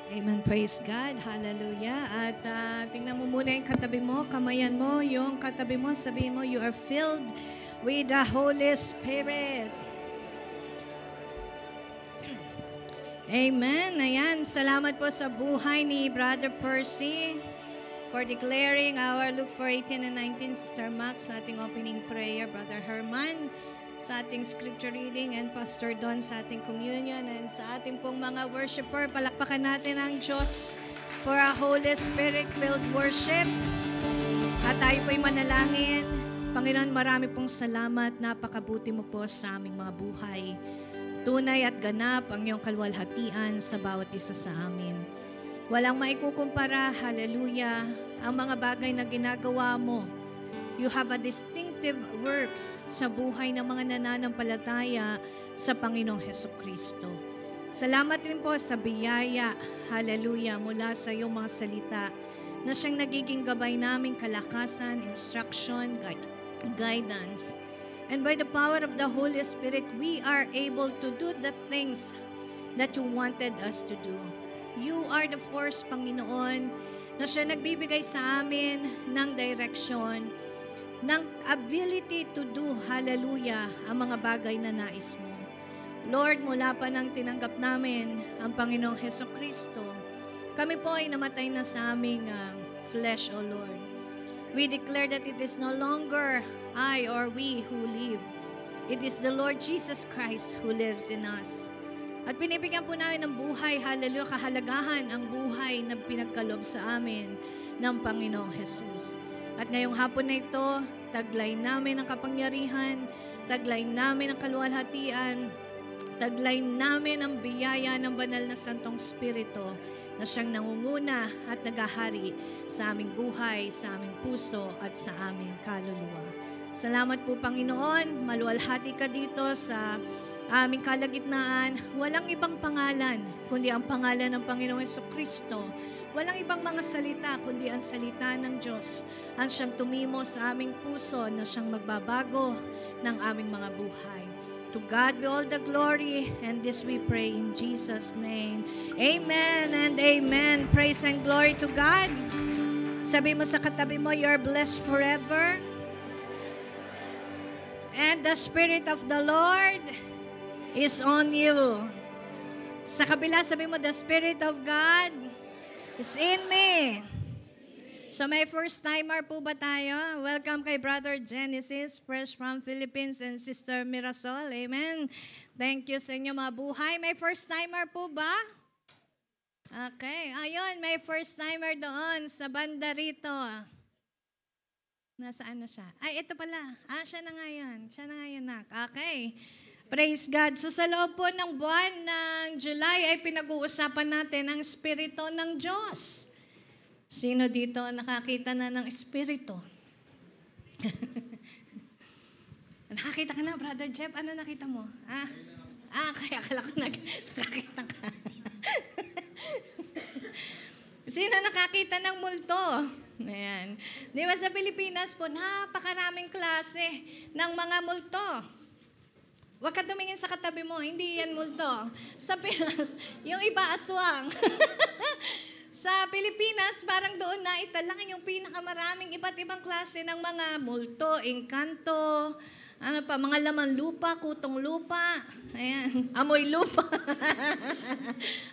Amen. Praise God. Hallelujah. At tingnan mo muna yung katabi mo, kamayan mo, yung katabi mo, sabihin mo, you are filled with the Holy Spirit. Amen. Ayan. Salamat po sa buhay ni Brother Percy for declaring our Luke 4:18 and 19, Sister Max sa ating opening prayer, Brother Herman sa ating scripture reading, and Pastor Don sa ating communion, and sa ating pong mga worshiper. Palakpakan natin ang Diyos for a Holy Spirit-filled worship. At tayo po'y manalangin. Panginoon, marami pong salamat. Napakabuti mo po sa aming mga buhay. Tunay at ganap ang iyong kalwalhatian sa bawat isa sa amin. Walang maikukumpara, hallelujah, ang mga bagay na ginagawa mo. You have a distinctive works sa buhay ng mga nananampalataya sa Panginoong Hesukristo. Salamat rin po sa biyaya, hallelujah, mula sa iyong mga salita na siyang nagiging gabay naming kalakasan, instruction, guidance. And by the power of the Holy Spirit, we are able to do the things that you wanted us to do. You are the force, Panginoon, na siya nagbibigay sa amin ng direction, ng ability to do, hallelujah, ang mga bagay na nais mo. Lord, mula pa nang tinanggap namin ang Panginoong Hesukristo, kami po ay namatay na sa aming flesh, O Lord. We declare that it is no longer I or we who live. It is the Lord Jesus Christ who lives in us. At pinibigyan po namin ng buhay, hallelujah, kahalagahan ang buhay na pinagkaloob sa amin ng Panginoong Jesus. At ngayong hapon na ito, taglay namin ang kapangyarihan, taglay namin ang kaluwalhatian, taglay namin ang biyaya ng banal na Santong Espiritu na siyang nangunguna at naghahari sa aming buhay, sa aming puso at sa aming kaluluwa. Salamat po, Panginoon. Maluwalhati ka dito sa aming kalagitnaan. Walang ibang pangalan kundi ang pangalan ng Panginoong Hesukristo. Walang ibang mga salita kundi ang salita ng Diyos ang siyang tumimo sa aming puso na siyang magbabago ng aming mga buhay. To God be all the glory, and this we pray in Jesus' name. Amen and amen. Praise and glory to God. Sabi mo sa katabi mo, you're blessed forever. And the Spirit of the Lord is on you. Sa kabila, sabi mo, the Spirit of God is in me. So may first timer po ba tayo? Welcome kay Brother Genesis, fresh from Philippines, and Sister Mirasol. Amen. Thank you sa inyo mga buhay. May first timer po ba? Okay. Ayun, may first timer doon sa banda rito. Nasaan na siya? Ay, ito pala. Siya na nga yun. Siya na nga yun, nak. Okay. Praise God. So sa loob po ng buwan ng July ay pinag-uusapan natin ang Espiritu ng Diyos. Sino dito nakakita na ng Espiritu? Nakakita ka na, Brother Jeff? Ano nakita mo? Kaya akala ko nakakita ka. Sino nakakita ng multo? Ayan. Di ba sa Pilipinas po, napakaraming klase ng mga multo. Huwag ka tumingin sa katabi mo, hindi yan multo. Sa Pinas, yung iba aswang. Sa Pilipinas, parang doon na italangin yung pinakamaraming iba't ibang klase ng mga multo, engkanto, mga laman lupa, kutong lupa, ayan, amoy lupa.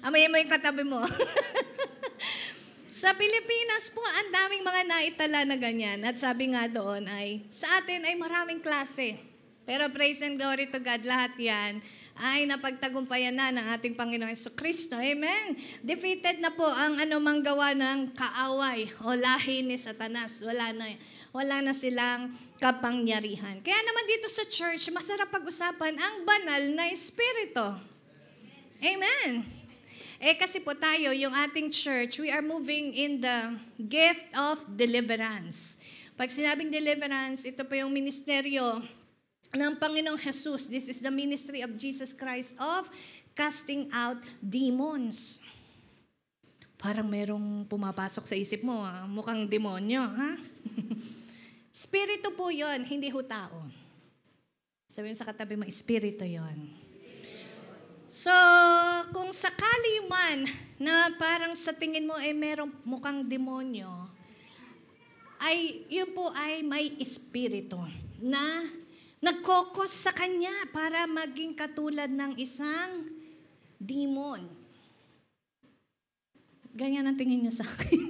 Amoy mo yung katabi mo. Sa Pilipinas po, ang daming mga naitala na ganyan. At sabi nga doon ay, sa atin ay maraming klase. Pero praise and glory to God, lahat yan ay napagtagumpayan na ng ating Panginoong Hesukristo. Amen? Defeated na po ang anumang gawa ng kaaway o lahi ni Satanas. Wala na silang kapangyarihan. Kaya naman dito sa church, masarap pag-usapan ang banal na Espiritu. Amen? Kasi po tayo, yung ating church, we are moving in the gift of deliverance. Pag sinabing deliverance, ito po yung ministeryo ng Panginoong Jesus. This is the ministry of Jesus Christ of casting out demons. Parang merong pumapasok sa isip mo, mukhang demonyo, ha? Espiritu po yon, hindi ho tao. Sabihin sa katabi mo, espiritu yon. So, kung sakali man na parang sa tingin mo ay merong mukhang demonyo, ay yun po ay may espiritu na nagkokos sa kanya para maging katulad ng isang demon. Ganyan ang tingin niyo sa akin.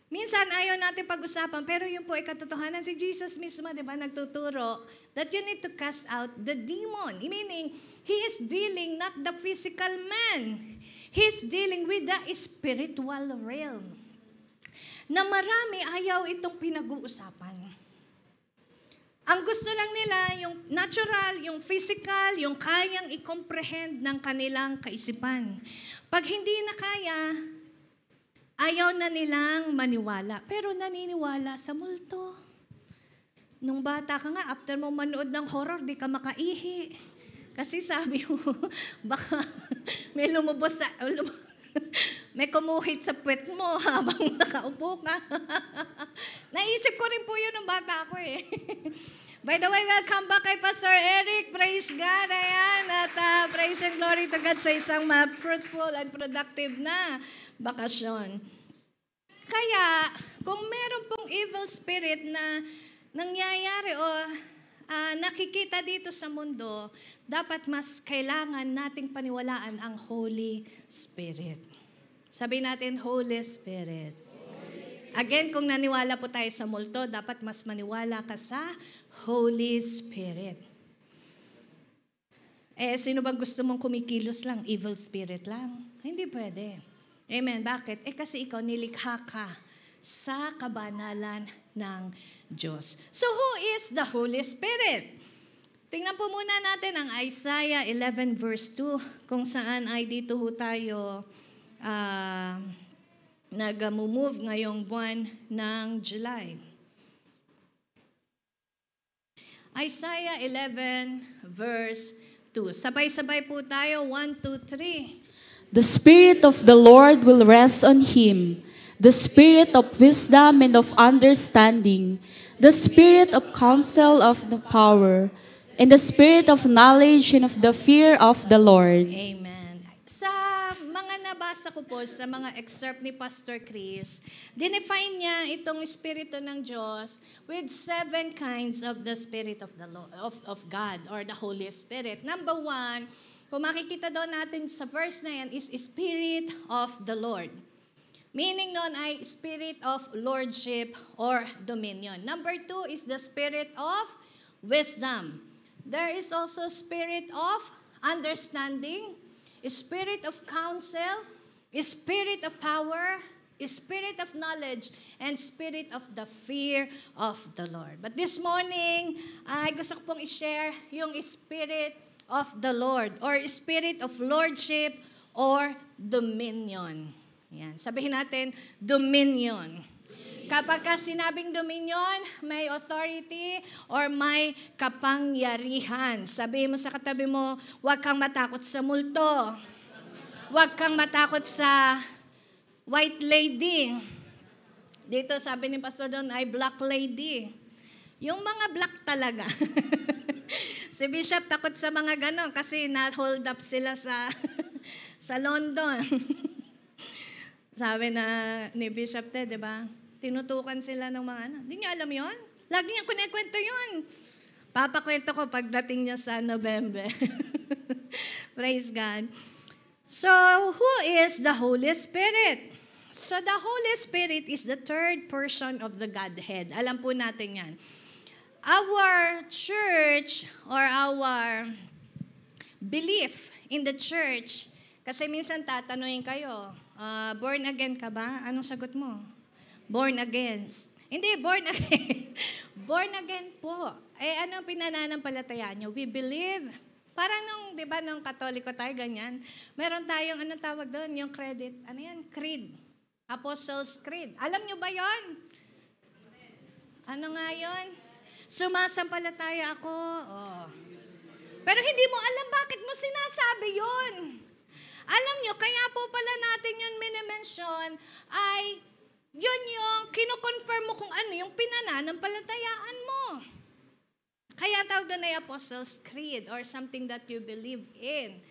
Minsan ayaw natin pag-usapan, pero yun po ay katotohanan. Si Jesus mismo, di ba, nagtuturo that you need to cast out the demon. Meaning, He is dealing not the physical man. He is dealing with the spiritual realm. Na marami ayaw itong pinag-uusapan. Ang gusto lang nila, yung natural, yung physical, yung kayang i-comprehend ng kanilang kaisipan. Pag hindi na kaya, ayaw na nilang maniwala. Pero naniniwala sa multo. Nung bata ka nga, after mo manood ng horror, di ka makaihi. Kasi sabi mo, baka may lumubos sa... may kumuhit sa puwet mo habang nakaupo ka. Naisip ko rin po yun nung bata ako eh. By the way, welcome back kay Pastor Eric. Praise God. Ayan. At praise and glory to God sa isang fruitful and productive na bakasyon. Kaya, kung meron pong evil spirit na nangyayari o nakikita dito sa mundo, dapat mas kailangan nating paniwalaan ang Holy Spirit. Sabi natin, Holy Spirit. Again, kung naniwala po tayo sa multo, dapat mas maniwala ka sa Holy Spirit. Sino ba gusto mong kumikilos lang? Evil spirit lang? Hindi pwede. Amen. Bakit? Kasi ikaw nilikha ka sa kabanalan ng Diyos. So who is the Holy Spirit? Tingnan po muna natin ang Isaiah 11 verse 2, kung saan ay dito ho tayo nag-move ngayong buwan ng July. Isaiah 11 verse 2. Sabay-sabay po tayo. 1, 2, 3. The Spirit of the Lord will rest on him, the Spirit of wisdom and of understanding, the Spirit of counsel of the power, and the Spirit of knowledge and of the fear of the Lord. Amen. Sa mga nabasa ko po, sa mga excerpt ni Pastor Chris, dinefine niya itong Espiritu ng Diyos with 7 kinds of the Spirit of the Lord, of God or the Holy Spirit. Number 1, kung makikita doon natin sa verse na yan, is Spirit of the Lord. Meaning nun ay Spirit of Lordship or Dominion. Number 2 is the Spirit of Wisdom. There is also Spirit of Understanding, Spirit of Counsel, Spirit of Power, Spirit of Knowledge, and Spirit of the Fear of the Lord. But this morning, ay gusto ko pong i-share yung Spirit of the Lord or Spirit of Lordship or Dominion. Yan. Sabihin natin, Dominion. Kapag sinabing dominion, may authority or may kapangyarihan. Sabihin mo sa katabi mo, huwag kang matakot sa multo. Huwag kang matakot sa white lady. Dito sabi ni Pastor Don ay black lady. Yung mga black talaga. Si Bishop takot sa mga ganon kasi na-hold up sila sa sa London. Sabi na ni Bishop Ted, di ba? Tinutukan sila ng mga ano. Hindi niyo alam yon? Lagi niya kunikwento yun. Papakwento ko pagdating niya sa November. Praise God. So, who is the Holy Spirit? So, the Holy Spirit is the third person of the Godhead. Alam po natin yan. Our church or our belief in the church, kasi minsan tatanungin kayo, born again ka ba? Anong sagot mo? Born again. Hindi, born again. Born again po. Anong pinananampalatayaan nyo? We believe. Parang nung, di ba, nung Katoliko tayo, ganyan. Meron tayong, anong tawag doon? Yung credit. Ano yan? Creed. Apostles' Creed. Alam nyo ba yon? Ano nga yon? Sumasampalataya ako. Oh. Pero hindi mo alam bakit mo sinasabi yon. Alam nyo, kaya po pala natin yun minimension ay yun yung kinoconfirm mo kung ano yung pinananampalatayaan mo. Kaya tawag doon ay Apostles' Creed or something that you believe in.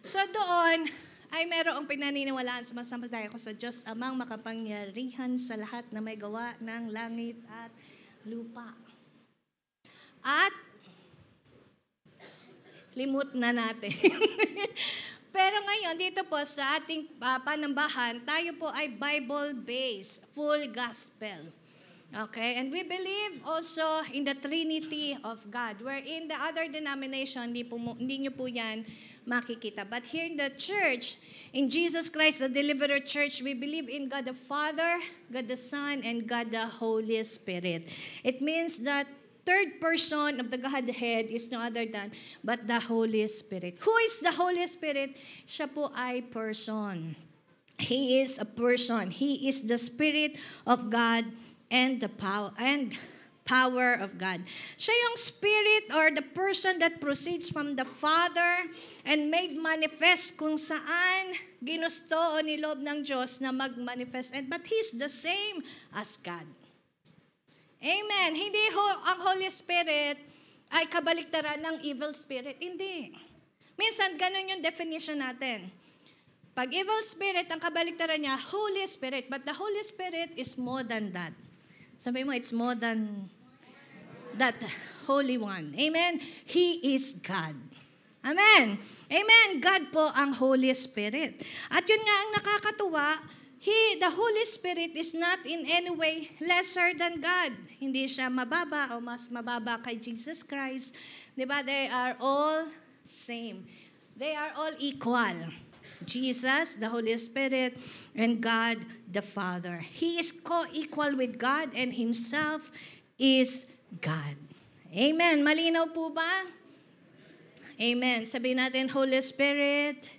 So doon ay merong pinaniniwalaan, sumasampalataya ko sa Diyos amang makapangyarihan sa lahat na may gawa ng langit at lupa. At limot na natin. Pero ngayon, dito po sa ating panambahan, tayo po ay Bible-based, full gospel. Okay? And we believe also in the Trinity of God, where in the other denomination, hindi nyo po yan makikita. But here in the church, in Jesus Christ, the Deliverer Church, we believe in God the Father, God the Son, and God the Holy Spirit. It means that third person of the Godhead is no other than but the Holy Spirit. Who is the Holy Spirit? Siya po ay person. He is a person. He is the Spirit of God and the power of God. Siya yung Spirit or the person that proceeds from the Father and made manifest kung saan ginusto o nilob ng Diyos na mag-manifest. But He's the same as God. Amen. Hindi ang Holy Spirit ay kabaliktaran ng evil spirit. Hindi. Minsan, ganun yung definition natin. Pag evil spirit, ang kabaliktaran niya, Holy Spirit. But the Holy Spirit is more than that. Sabi mo, it's more than that Holy One. Amen. He is God. Amen. Amen. God po ang Holy Spirit. At yun nga ang nakakatuwa, the Holy Spirit is not in any way lesser than God. Hindi siya mababa o mas mababa kay Jesus Christ. Diba? They are all same. They are all equal. Jesus, the Holy Spirit, and God, the Father. He is co-equal with God and Himself is God. Amen. Malinaw po ba? Amen. Sabihin natin, Holy Spirit,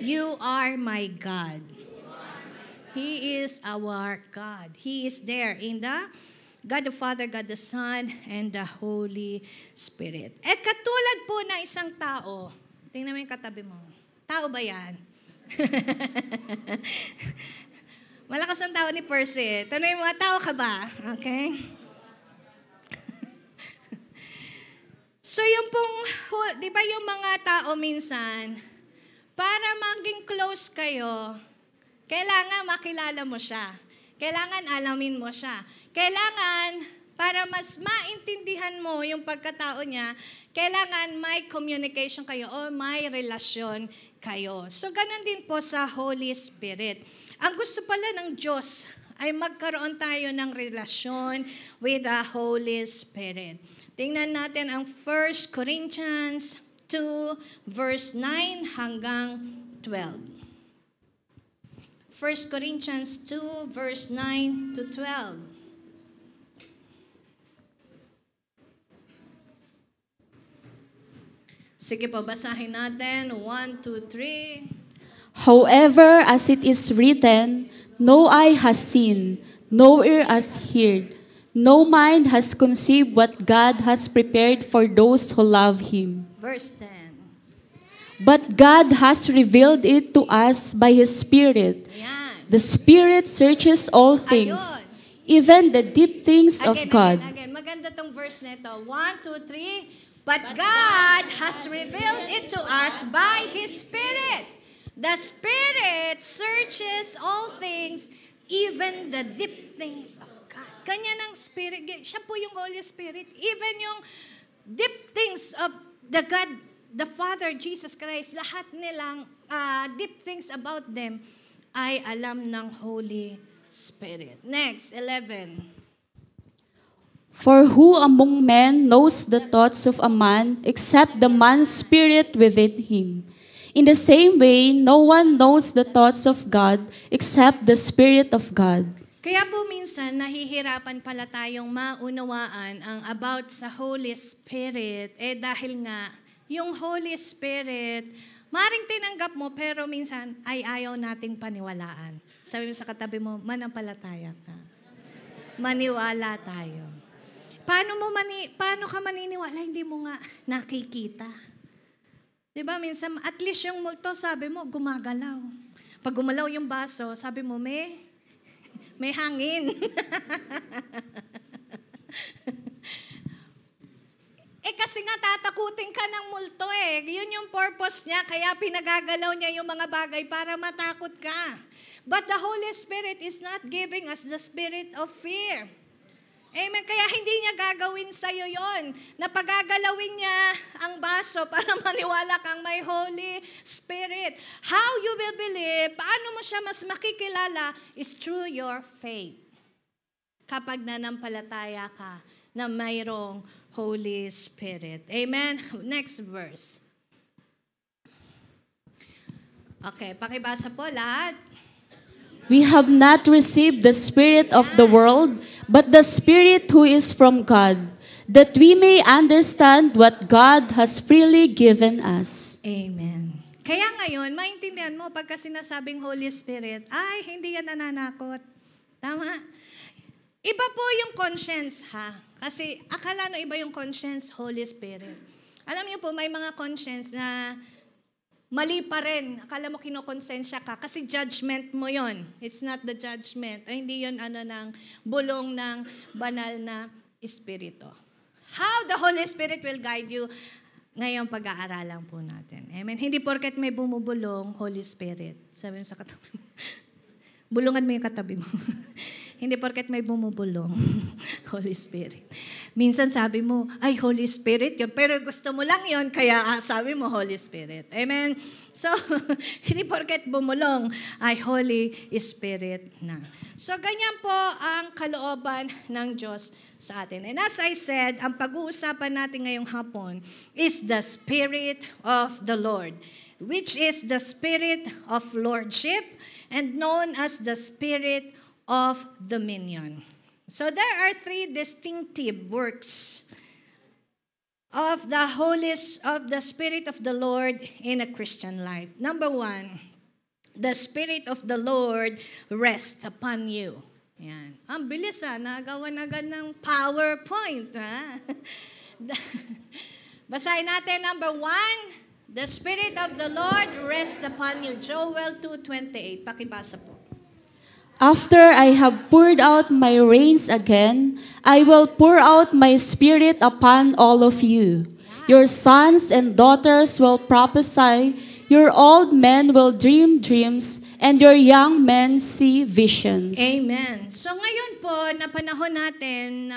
you are my God. He is our God. He is there in the God the Father, God the Son, and the Holy Spirit. At katulad po na isang tao, tingnan mo yung katabi mo. Tao ba yan? Malakas ang tao ni Percy. Tanong mo, tao ka ba? Okay? So yung pong, di ba yung mga tao minsan, para maging close kayo, kailangan makilala mo siya. Kailangan alamin mo siya. Kailangan, para mas maintindihan mo yung pagkatao niya, kailangan may communication kayo o may relasyon kayo. So, ganun din po sa Holy Spirit. Ang gusto pala ng Diyos ay magkaroon tayo ng relasyon with the Holy Spirit. Tingnan natin ang 1 Corinthians 2, verse 9 hanggang 12. 1 Corinthians 2, verse 9 to 12. Sige po, basahin natin. 1, 2, 3. However, as it is written, no eye has seen, no ear has heard, no mind has conceived what God has prepared for those who love Him. Verse 10. But God has revealed it to us by His Spirit. Ayan. The Spirit searches all things, Ayun. even the deep things of God. Again. Maganda tong verse nito. 1, 2, 3. But God has revealed it to us by His Spirit. The Spirit searches all things, even the deep things of God. Ganyan ang Spirit. Siya po yung Holy Spirit. Even yung deep things of the God, the Father, Jesus Christ, lahat nilang deep things about them ay alam ng Holy Spirit. Next, 11. For who among men knows the thoughts of a man except the man's spirit within him? In the same way, no one knows the thoughts of God except the Spirit of God. Kaya po minsan, nahihirapan pala tayong maunawaan ang about sa Holy Spirit, dahil nga, yung Holy Spirit, maring tinanggap mo, pero minsan ay ayaw nating paniwalaan. Sabi mo sa katabi mo, manampalataya ka. Maniwala tayo. Paano ka maniniwala? Hindi mo nga nakikita. Diba, minsan, at least yung multo, sabi mo, gumagalaw. Pag gumalaw yung baso, sabi mo, may hangin. kasi nga tatakutin ka ng multo eh. Yun yung purpose niya, kaya pinagagalaw niya yung mga bagay para matakot ka. But the Holy Spirit is not giving us the spirit of fear. Amen. Kaya hindi niya gagawin sa'yo yon. Napagagalawin niya ang baso para maniwala kang may Holy Spirit. How you will believe, paano mo siya mas makikilala is through your faith. Kapag nanampalataya ka na mayroong Holy Spirit. Amen. Next verse. Okay, pakibasa po lahat. We have not received the spirit of the world, but the Spirit who is from God, that we may understand what God has freely given us. Amen. Kaya ngayon, maintindihan mo pagka sinasabing Holy Spirit, ay, hindi yan nananakot. Tama? Iba po yung conscience, ha? Kasi akala no iba yung conscience, Holy Spirit. Alam niyo po, may mga conscience na mali pa rin. Akala mo kinokonsensya ka kasi judgment mo yon. It's not the judgment. Ay, hindi yon ng bulong ng banal na Espiritu. How the Holy Spirit will guide you, ngayong pag-aaralan po natin. Amen. Hindi porket may bumubulong, Holy Spirit. Sabi mo sa katabi mo. Bulungan mo yung katabi mo. Hindi porket may bumubulong, Holy Spirit. Minsan sabi mo, ay, Holy Spirit yun. Pero gusto mo lang yun, kaya sabi mo, Holy Spirit. Amen? So, hindi porket bumulong, ay Holy Spirit na. So, ganyan po ang kalooban ng Diyos sa atin. And as I said, ang pag-uusapan natin ngayong hapon is the Spirit of the Lord, which is the Spirit of Lordship and known as the Spirit of dominion. So there are three distinctive works of the Spirit of the Lord in a Christian life. Number one, the Spirit of the Lord rests upon you. Yan. Ang bilis nagawa na agad ng PowerPoint. Basahin natin, number one, the Spirit of the Lord rests upon you. Joel 2:28. Pakibasa po. After I have poured out my rains again, I will pour out my Spirit upon all of you. Your sons and daughters will prophesy, your old men will dream dreams, and your young men see visions. Amen. So ngayon po, na panahon natin,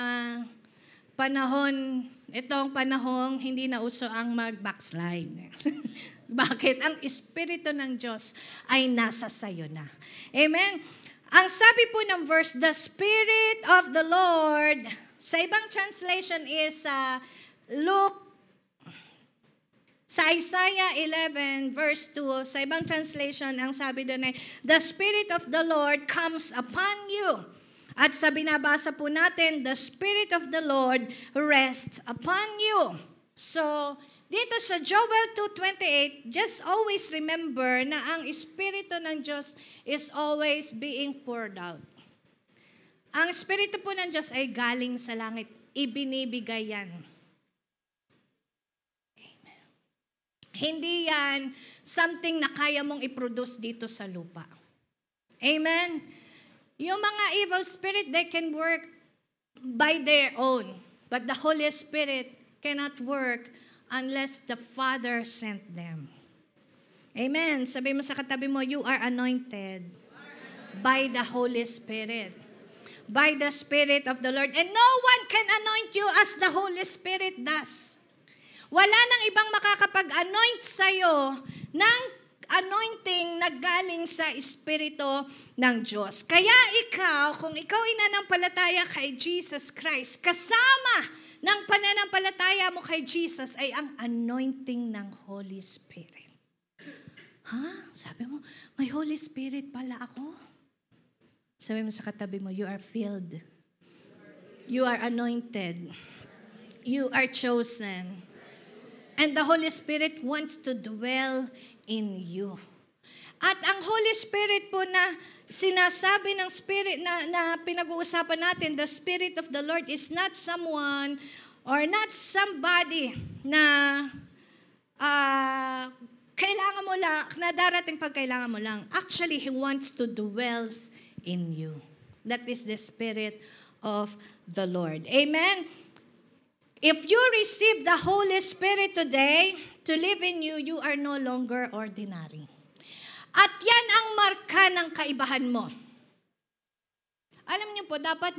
itong panahong hindi na uso ang mag-backslide. Bakit? Ang Espiritu ng Diyos ay nasa sayo na. Amen? Ang sabi po ng verse, the Spirit of the Lord, sa ibang translation is Luke, sa Isaiah 11 verse 2, sa ibang translation, ang sabi doon ay, the Spirit of the Lord comes upon you. At sa binabasa po natin, the Spirit of the Lord rests upon you. So, dito sa Joel 2:28, just always remember na ang Espiritu ng Diyos is always being poured out. Ang Espiritu po ng Diyos ay galing sa langit. Ibinibigay yan. Amen. Hindi yan something na kaya mong i-produce dito sa lupa. Amen. Yung mga evil spirit, they can work by their own. But the Holy Spirit cannot work unless the Father sent them. Amen. Sabi mo sa katabi mo, you are anointed by the Holy Spirit. By the Spirit of the Lord. And no one can anoint you as the Holy Spirit does. Wala nang ibang makakapag-anoint sa'yo ng anointing na galing sa Espiritu ng Diyos. Kaya ikaw, kung ikaw ay nanampalataya kay Jesus Christ, kasama ng pananampalataya mo kay Jesus ay ang anointing ng Holy Spirit. Sabi mo, may Holy Spirit pala ako. Sabi mo sa katabi mo, you are filled. You are anointed. You are chosen. And the Holy Spirit wants to dwell in you. At ang Holy Spirit po na sinasabi ng Spirit na pinag-uusapan natin, the Spirit of the Lord is not someone or not somebody na kailangan mo lang, na darating pag kailangan mo lang. Actually, He wants to dwell in you. That is the Spirit of the Lord. Amen? If you receive the Holy Spirit today to live in you, you are no longer ordinary. At yan ang marka ng kaibahan mo. Alam niyo po, dapat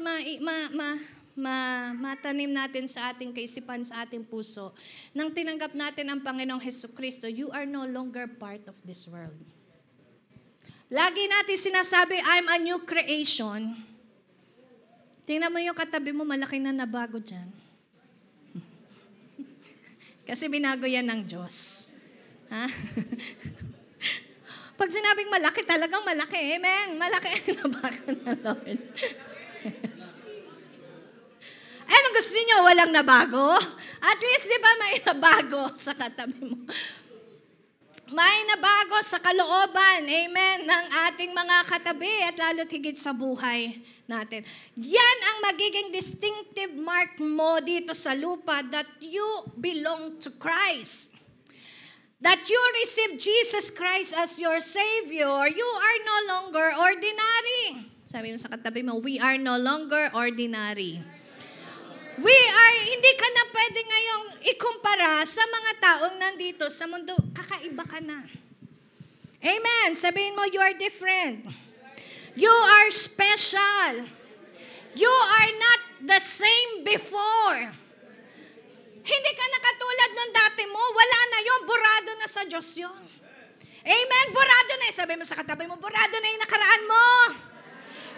matanim natin sa ating kaisipan, sa ating puso, nang tinanggap natin ang Panginoong Hesukristo, you are no longer part of this world. Lagi natin sinasabi, I'm a new creation. Tingnan mo yung katabi mo, malaki na nabago dyan. Kasi binago yan ng Diyos. Ha? Pag sinabing malaki, talagang malaki. Amen. Malaki ang nabago ng Lord. Anong gusto niyo? Walang nabago? At least, di ba, may nabago sa katabi mo. May nabago sa kalooban, amen, ng ating mga katabi at lalo't higit sa buhay natin. Yan ang magiging distinctive mark mo dito sa lupa that you belong to Christ. That you receive Jesus Christ as your Savior. You are no longer ordinary. Sabi mo sa katabi mo, we are no longer ordinary. Hindi ka na pwede ngayong ikumpara sa mga taong nandito sa mundo. Kakaiba ka na. Amen. Sabihin mo, you are different. You are special. You are not the same before. Hindi ka na katulad nung dati mo. Wala na yun. Burado na sa Diyos yun. Amen. Burado na. Sabi mo sa katabi mo, burado na yung nakaraan mo.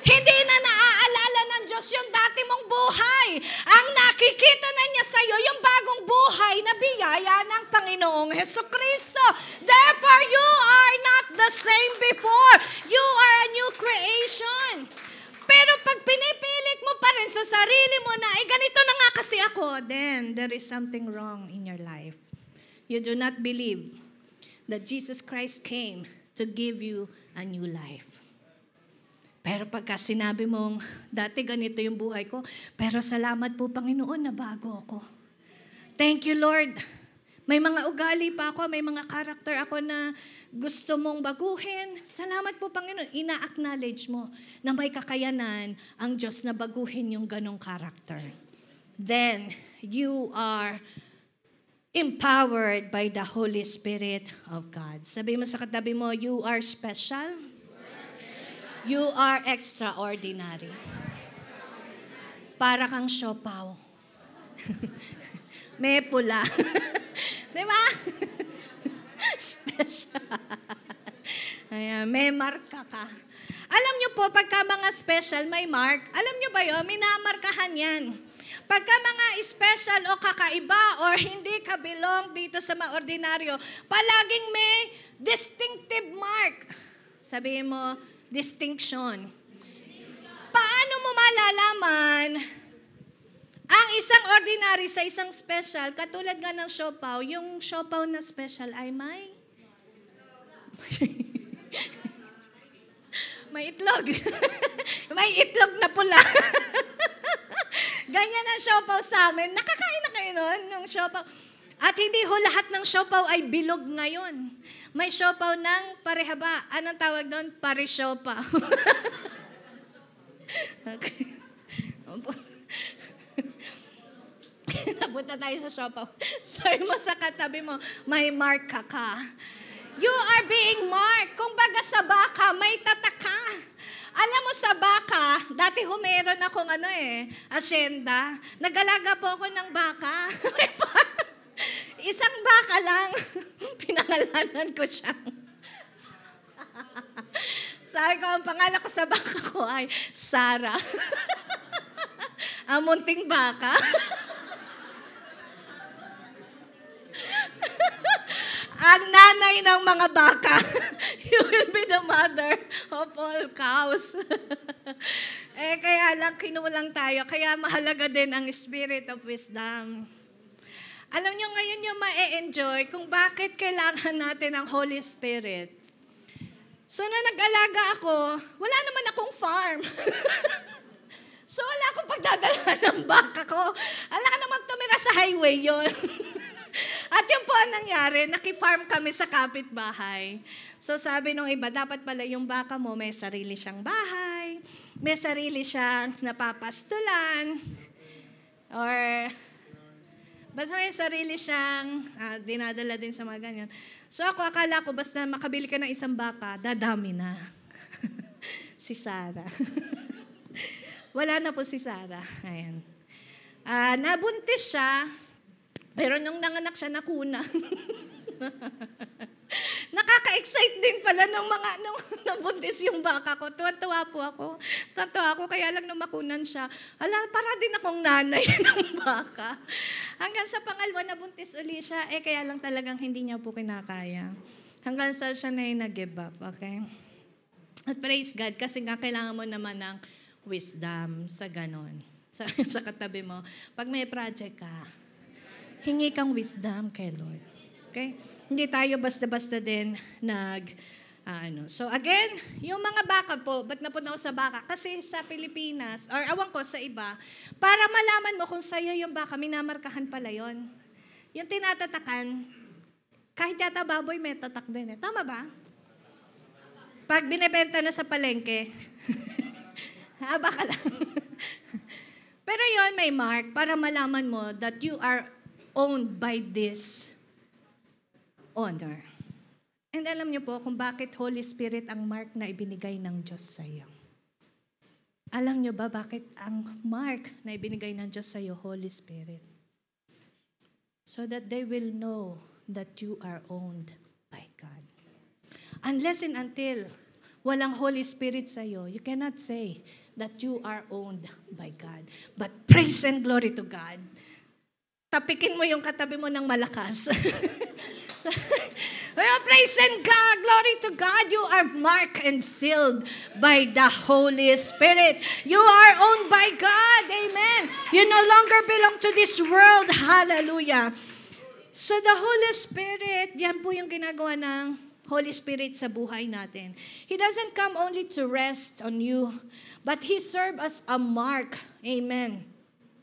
Hindi na naaalala ng Diyos yung dati mong buhay. Ang nakikita na niya sa iyo, yung bagong buhay na biyaya ng Panginoong Hesukristo. Therefore, you are not the same before. You are a new creation. Pero pag pinipilit mo pa rin sa sarili mo na, ganito na nga kasi ako, then there is something wrong in your life. You do not believe that Jesus Christ came to give you a new life. Pero pagka sinabi mong, dati ganito yung buhay ko, pero salamat po Panginoon na bago ako. Thank you Lord. May mga ugali pa ako, may mga karakter ako na gusto mong baguhin. Salamat po Panginoon. Ina-acknowledge mo na may kakayanan ang Diyos na baguhin yung ganong karakter. Then, you are empowered by the Holy Spirit of God. Sabi mo sa katabi mo, you are special. You are extraordinary. Para kang siopaw. May pula. Di ba? Special. Ayan, may marka ka. Alam nyo po, pagka mga special may mark, alam nyo ba yun? Minamarkahan yan. Pagka mga special o kakaiba or hindi ka belong dito sa mga ordinaryo, palaging may distinctive mark. Sabihin mo, distinction. Paano mo malalaman ang isang ordinary sa isang special, katulad nga ng siopaw, yung siopaw na special ay may may itlog. May itlog na pula. Ganyan ang siopaw sa amin. Nakakain na kayo nun, ng siopaw. At hindi ho lahat ng siopaw ay bilog ngayon. May siopaw ng parehaba. Anong tawag doon? Pare-siopaw. Okay. Napunta tayo sa siopaw. Sorry mo sa katabi mo, may mark ka. You are being marked. Kung baga sa baka, may tataka. Alam mo sa baka, dati ho meron akong asyenda. Nag-alaga po ako ng baka. Isang baka lang, pinangalanan ko siya. Sabi ko, ang pangalan ko sa baka ko ay Sarah. Ang munting baka. Ang nanay ng mga baka. You will be the mother of all cows. Kaya lang, kinulang tayo. Kaya mahalaga din ang spirit of wisdom. Alam nyo ngayon yung ma-enjoy kung bakit kailangan natin ang Holy Spirit. So na nag-alaga ako, wala naman akong farm. So wala akong pagdadala ng baka ko. Wala naman tumira sa highway yon. At yun po ang nangyari, nakifarm kami sa kapitbahay. So sabi nung iba, dapat pala yung baka mo may sarili siyang bahay, may sarili siyang napapastulan, or Basta may sarili siyang dinadala din sa mga ganyan. So ako, akala ko basta makabili ka ng isang baka, dadami na. Si Sarah. Wala na po si Sarah. Ayan. Nabuntis siya, pero nung nanganak siya, nakuna. Nakaka-excite din pala nung nabuntis yung baka ko. Tuwa-tuwa po ako. Tuwa ako, kaya lang nung makunan siya. Para din akong nanay ng baka. Hanggang sa pangalawa, nabuntis uli siya. Kaya lang talagang hindi niya po kinakaya. Hanggang sa siya na yung nag-give up. Okay? At praise God, kasi nga kailangan mo naman ng wisdom sa ganon. Sa katabi mo. Pag may project ka, hingi kang wisdom kay Lord. Okay? Hindi tayo basta-basta din So again, yung mga baka po, ba't napunta ako sa baka? Kasi sa Pilipinas, or awan ko sa iba, para malaman mo kung sa'yo yung baka, minamarkahan pala yon. Yung tinatatakan, kahit yata baboy, may tatak din eh. Tama ba? Pag binibenta na sa palengke, baka lang. Pero yon may mark para malaman mo that you are owned by this honor. And alam niyo po kung bakit Holy Spirit ang mark na ibinigay ng Diyos sa iyo. Alam niyo ba bakit ang mark na ibinigay ng Diyos sa iyo, Holy Spirit? So that they will know that you are owned by God. Unless and until walang Holy Spirit sa iyo, you cannot say that you are owned by God. But praise and glory to God. Tapikin mo yung katabi mo ng malakas. Well, praise and God, glory to God. You are marked and sealed by the Holy Spirit. You are owned by God. Amen. You no longer belong to this world. Hallelujah. So the Holy Spirit, yan po yung ginagawa ng Holy Spirit sa buhay natin. He doesn't come only to rest on you, but He serves as a mark. Amen.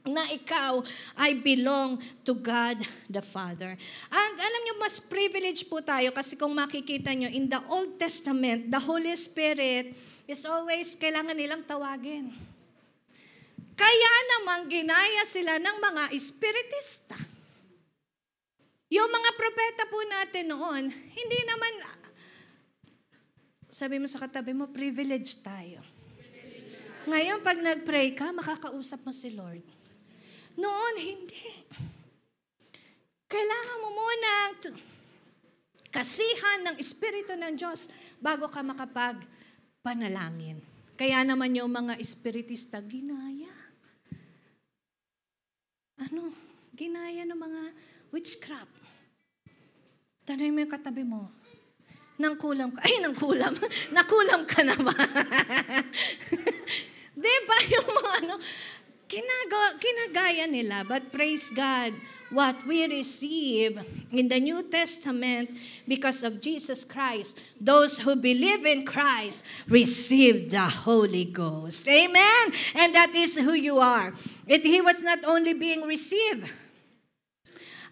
Na ikaw ay belong to God the Father. And alam niyo, mas privileged po tayo kasi kung makikita niyo, in the Old Testament, the Holy Spirit is always kailangan nilang tawagin. Kaya naman ginaya sila ng mga espiritista. Yung mga propeta po natin noon, hindi naman, sabi mo sa katabi mo, privileged tayo. Ngayon, pag nag-pray ka, makakausap mo si Lord. Noon, hindi. Kailangan mo muna kasihan ng Espiritu ng Diyos bago ka makapagpanalangin. Kaya naman yung mga espiritista, ginaya. Ginaya ng mga witchcraft. Tanay mo yung katabi mo. Nangkulam ka. Nakulam ka na ba? Diba yung mga kinagaya nila, but praise God, what we receive in the New Testament because of Jesus Christ, those who believe in Christ receive the Holy Ghost. Amen? And that is who you are. He was not only being received.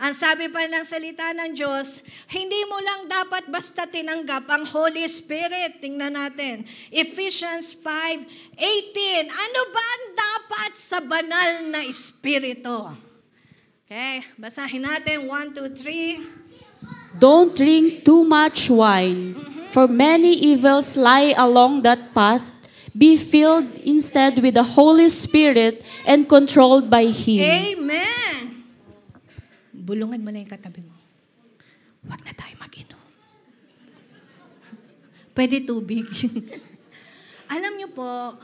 Ang sabi pa ng salita ng Diyos, hindi mo lang dapat basta tinanggap ang Holy Spirit. Tingnan natin. Ephesians 5:18. Ano ba ang dapat sa banal na Espiritu? Okay, basahin natin. 1, 2, 3. Don't drink too much wine, for many evils lie along that path. Be filled instead with the Holy Spirit and controlled by Him. Amen. Bulungan mo lang yung katabi mo. Huwag na tayo mag-inom. Pwede tubig. Alam niyo po,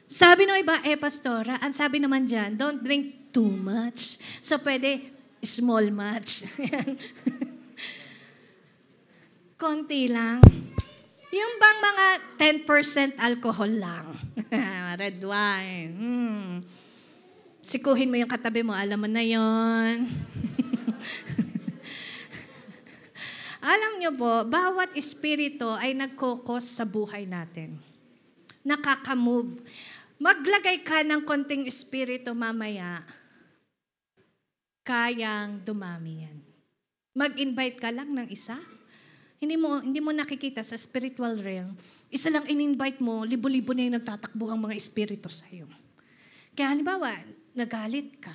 sabi ng iba, pastora, ang sabi naman dyan, don't drink too much. So pwede small much. Konti lang. Yung bang mga 10% alcohol lang. Red wine. Sikuhin mo yung katabi mo, alam mo na yon. Alam nyo po, bawat espiritu ay nagkokos sa buhay natin. Nakaka-move. Maglagay ka ng konting espiritu mamaya, kayang dumami yan. Mag-invite ka lang ng isa. Hindi mo nakikita sa spiritual realm. Isa lang in-invite mo, libo-libo na yung nagtatakbuhang mga espiritu sa'yo. Kaya halimbawa, nagalit ka,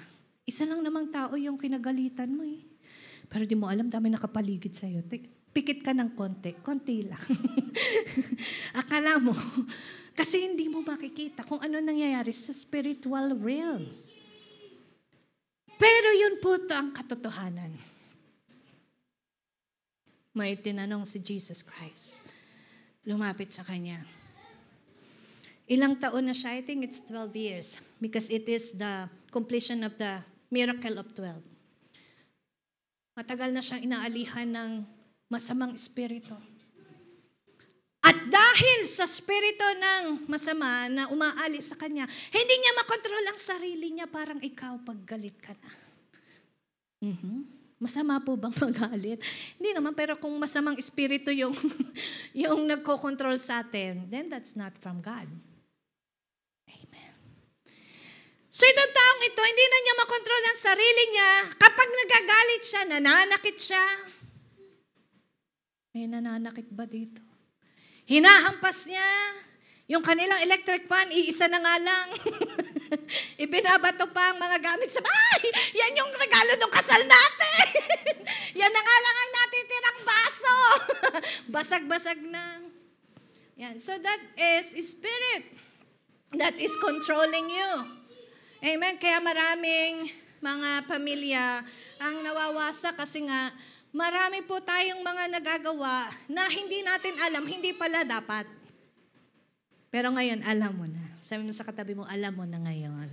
Isa lang namang tao yung kinagalitan mo eh. Pero di mo alam, dami nakapaligid sa'yo. Pikit ka ng konti lang. Akala mo, kasi hindi mo makikita kung ano nangyayari sa spiritual realm. Pero yun po ang katotohanan. May tinanong si Jesus Christ. Lumapit sa kanya. Ilang taon na siya? I think it's 12 years because it is the completion of the miracle of 12. Matagal na siya inaalihan ng masamang espiritu. At dahil sa espiritu ng masama na umaalis sa kanya, hindi niya makontrol ang sarili niya, parang ikaw pag galit ka na. Masama po bang magalit? Hindi naman, pero kung masamang espiritu yung nagko-control sa atin, then that's not from God. Amen. So itong taong ito, hindi na niya makontrol ang sarili niya. Kapag nagagalit siya, nananakit siya. May nananakit ba dito? Hinahampas niya. Yung kanilang electric fan, iisa na nga lang. Ibinabato pa ang mga gamit sa bahay. Yan yung regalo ng kasal natin. Yan na nga lang ang natitirang baso. Basag-basag na. Yan. So that is spirit that is controlling you. Amen. Kaya maraming mga pamilya ang nawawasak kasi nga marami po tayong mga nagagawa na hindi natin alam, hindi pala dapat. Pero ngayon, alam mo na. Sabi mo sa katabi mo, alam mo na ngayon.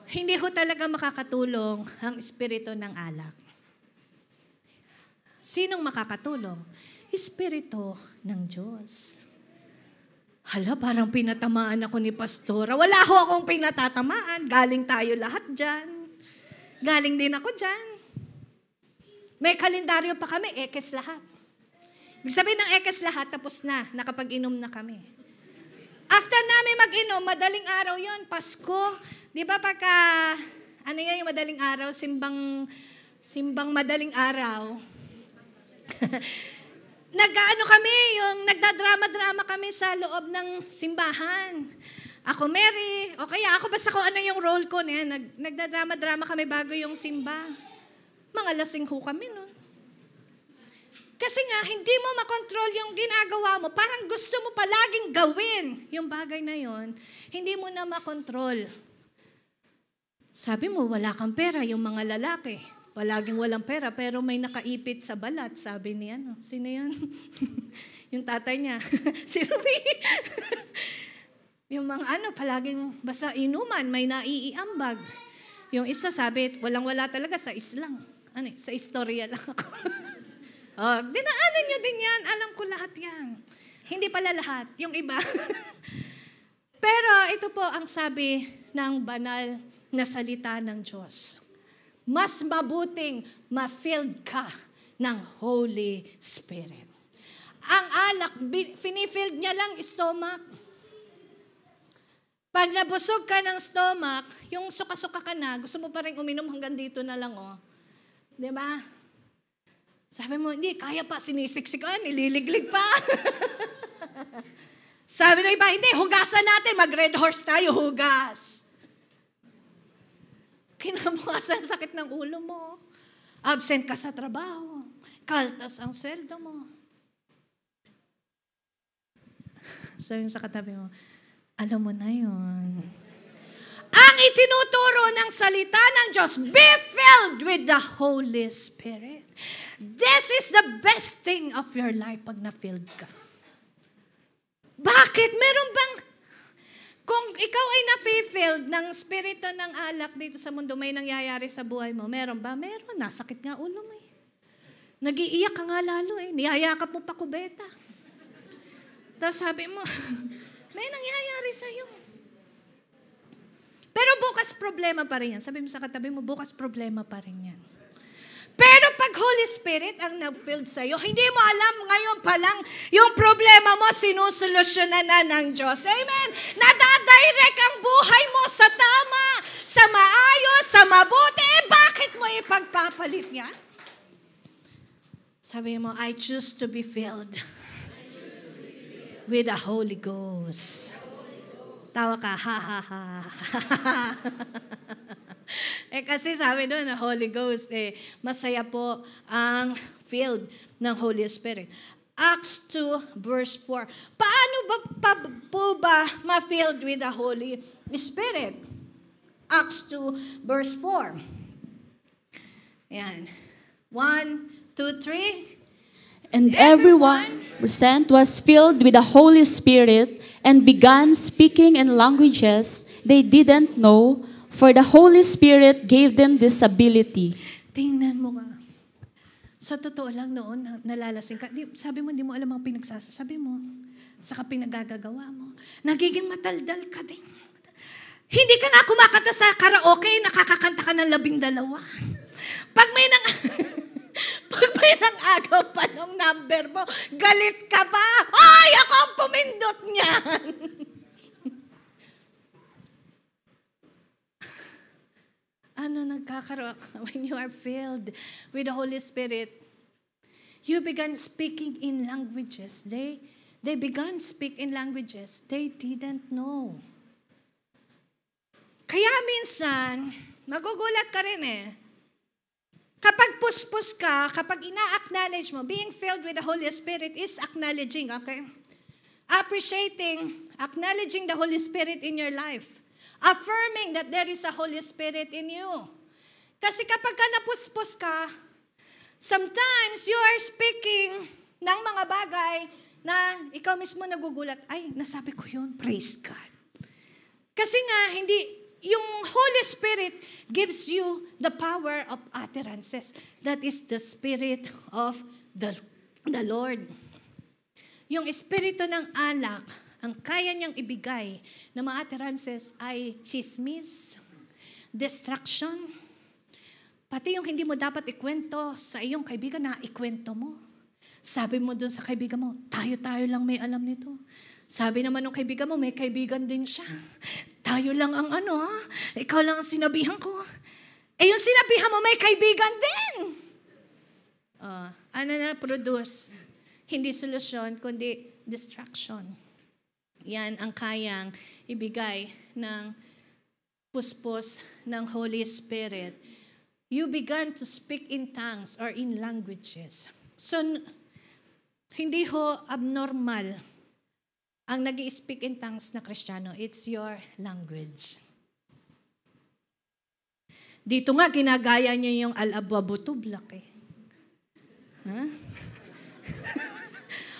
Hindi ho talaga makakatulong ang espiritu ng alak. Sinong makakatulong? Espiritu ng Diyos. Hala, parang pinatamaan ako ni Pastora. Wala ho akong pinatatamaan. Galing tayo lahat dyan. Galing din ako dyan. May kalendaryo pa kami, ekes lahat. Ibig sabihin ng ekes lahat, tapos na, nakapag-inom na kami. After namin mag-inom, madaling araw yon, Pasko. Di ba pagka, ano yan yung madaling araw? Simbang madaling araw. Nag-ano kami, yung nagdadrama-drama kami sa loob ng simbahan. Ako, Mary, o kaya ako basta kung ano yung role ko niya. Nagdadrama-drama kami bago yung simba. Mga lasing ho kami nun. Kasi nga, hindi mo makontrol yung ginagawa mo. Parang gusto mo palaging gawin yung bagay na yon. Hindi mo na makontrol. Sabi mo, wala kang pera, yung mga lalaki. Palaging walang pera, pero may nakaipit sa balat. Sabi niya, sino yan? Yung tatay niya. Si Ruby. Yung mga palaging basta inuman, may naiiambag. Yung isa sabi, walang-wala talaga sa Islam. Sa istorya lang ako. Dinaanan nyo din yan. Alam ko lahat yan. Hindi pala lahat. Yung iba. Pero ito po ang sabi ng banal na salita ng Diyos. Mas mabuting ma-filled ka ng Holy Spirit. Ang alak, finifilled niya lang stomach. Pag nabusog ka ng stomach, yung suka-suka ka na, gusto mo pa rin uminom hanggang dito na lang, Diba? Sabi mo, hindi, kaya pa, sinisiksik, nililiglig pa. Sabi ng iba, hindi, hugasan natin, mag-red horse tayo, hugas. Kinabukasan, sakit ng ulo mo. Absent ka sa trabaho. Kaltas ang sweldo mo. Sabi mo sa katabi mo, alam mo na yun. Ang itinuturo ng salita ng Diyos, be filled with the Holy Spirit. This is the best thing of your life pag na-filled ka. Bakit? Meron bang, kung ikaw ay na-filled ng spirito ng alak dito sa mundo, may nangyayari sa buhay mo, meron ba? Meron. Nasakit nga ulo mo Nag-iiyak ka nga lalo Niyayakap mo pa kubeta. Tapos sabi mo, may nangyayari sa'yo. Pero bukas problema pa rin yan. Sabi mo sa katabi mo, bukas problema pa rin yan. Pero pag Holy Spirit ang na-filled sa'yo, hindi mo alam ngayon pa lang yung problema mo, sinusolusyonan na ng Diyos. Amen? Nadadirect ang buhay mo sa tama, sa maayos, sa mabuti. Bakit mo ipagpapalit yan? Sabi mo, I choose to be filled with the Holy Ghost. Tawa ka, ha, ha, ha. Kasi sabi doon, Holy Ghost, masaya po ang filled ng Holy Spirit. Acts 2 verse 4. Paano po ba ma-filled with the Holy Spirit? Acts 2 verse 4. Ayan. 1, 2, 3. And everyone present was filled with the Holy Spirit and began speaking in languages they didn't know, for the Holy Spirit gave them this ability. Tingnan mo ka. Sa totoo lang noon, nalalasing ka. Sabi mo, hindi mo alam ang pinagsasabi mo. Saka pinagagagawa mo. Nagiging mataldal ka din. Hindi ka na kumakanta sa karaoke, nakakakanta ka ng 12. Pag may nang-agaw pa ng number mo, galit ka pa. Ay, ako ang pumindot niyan. Ano nagkakaroon? When you are filled with the Holy Spirit, you began speaking in languages. They began speak in languages they didn't know. Kaya minsan, magugulat ka rin Kapag puspos ka, kapag ina-acknowledge mo, being filled with the Holy Spirit is acknowledging, okay? Acknowledging the Holy Spirit in your life. Affirming that there is a Holy Spirit in you. Kasi kapag ka napuspos ka, sometimes you are speaking ng mga bagay na ikaw mismo nagugulat, ay, nasabi ko yun, praise God. Kasi nga, yung Holy Spirit gives you the power of utterances. That is the Spirit of the Lord. Yung Espiritu ng alak, ang kaya niyang ibigay na mga utterances ay chismis, distraction, pati yung hindi mo dapat ikwento sa iyong kaibigan na ikwento mo. Sabi mo dun sa kaibigan mo, tayo lang may alam nito. Sabi naman ng kaibigan mo, may kaibigan din siya. Tayo lang ang ikaw lang ang sinabihan ko. Yung sinabihan mo, may kaibigan din. Ano na produce? Hindi solusyon, kundi distraction. Yan ang kayang ibigay ng puspos ng Holy Spirit. You began to speak in tongues or in languages. So, hindi ho abnormal ang nag-i-speak in tongues na Kristiyano. It's your language. Dito nga, ginagaya niyo yung al-abwabutublak Huh?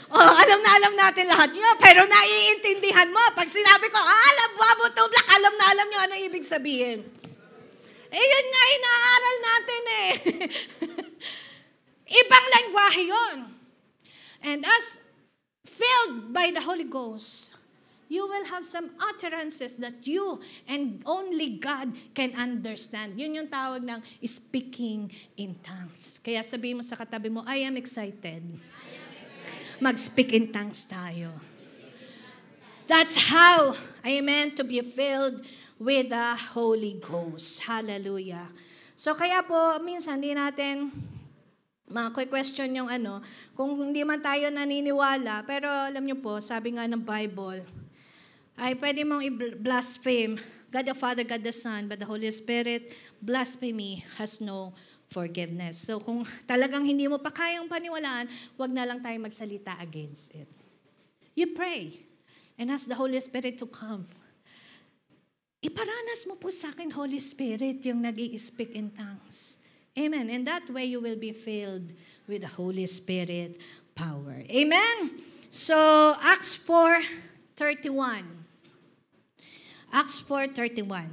Alam natin lahat nyo, pero naiintindihan mo. Pag sinabi ko, al-abwabutublak, alam nyo ano ibig sabihin. Yun nga, inaaral natin Ibang lengguwahe yun. And as filled by the Holy Ghost, you will have some utterances that you and only God can understand. Yun yung tawag ng speaking in tongues. Kaya sabihin mo sa katabi mo, I am excited. Mag-speak in tongues tayo. That's how I meant to be filled with the Holy Ghost. Hallelujah. So kaya po, minsan hindi natin question yung kung hindi man tayo naniniwala, pero alam niyo po, sabi nga ng Bible, ay pwede mong i-blaspheme God the Father, God the Son, but the Holy Spirit, blasphemy has no forgiveness. So kung talagang hindi mo pa kayang paniwalaan, wag na lang tayo magsalita against it. You pray and ask the Holy Spirit to come. Iparanas mo po sa akin, Holy Spirit, yung nag-i-speak in tongues. Amen. And that way you will be filled with the Holy Spirit power. Amen. So Acts 4:31. Acts 4:31.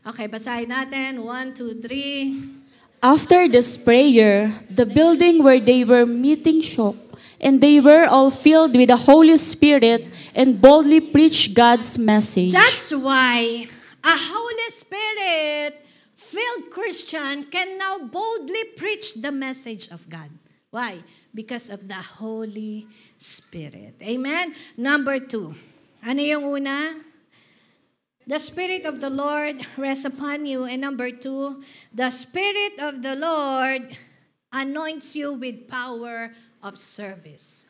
Okay, basahin natin. 1, 2, 3. After this prayer, the building where they were meeting shook, and they were all filled with the Holy Spirit and boldly preached God's message. That's why a Holy Spirit-filled Christian can now boldly preach the message of God. Why? Because of the Holy Spirit. Amen? Number 2. Ano yung una? The Spirit of the Lord rests upon you. And number 2, the Spirit of the Lord anoints you with power of service.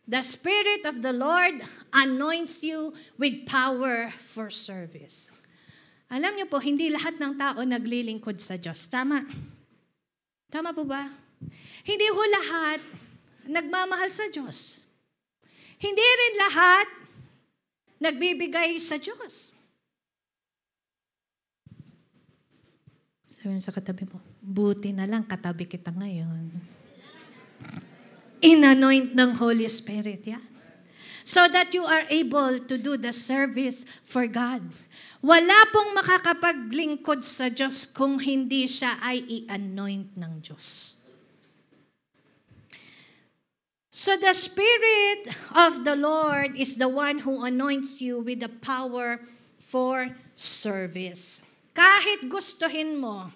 The Spirit of the Lord anoints you with power for service. Alam niyo po, hindi lahat ng tao naglilingkod sa Diyos. Tama? Tama po ba? Hindi ho lahat nagmamahal sa Diyos. Hindi rin lahat nagbibigay sa Diyos. Sabi mo sa katabi mo, buti na lang katabi kita ngayon. In-anoint ng Holy Spirit, yan. So that you are able to do the service for God. Wala pong makakapaglingkod sa Diyos kung hindi siya ay i-anoint ng Diyos. So the Spirit of the Lord is the one who anoints you with the power for service. Kahit gustuhin mo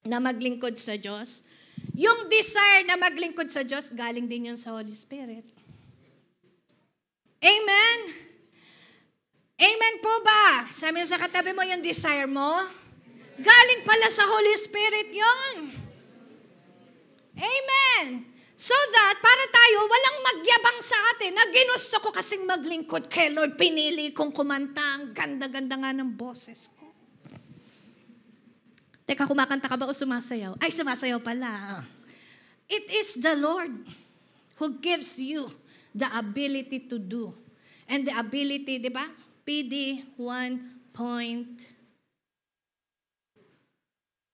na maglingkod sa Diyos, yung desire na maglingkod sa Diyos, galing din yun sa Holy Spirit. Amen? Amen po ba? Sabi sa katabi mo yung desire mo, galing pala sa Holy Spirit yun. Amen. So that, para tayo, walang magyabang sa atin na ginusto ko kasing maglingkod kay Lord, pinili kong kumanta, ang ganda-ganda nga ng boses ko. Teka, kumakanta ka ba o sumasayaw? Ay, sumasayaw pala. It is the Lord who gives you the ability to do. And the ability, di ba? PD 1 point.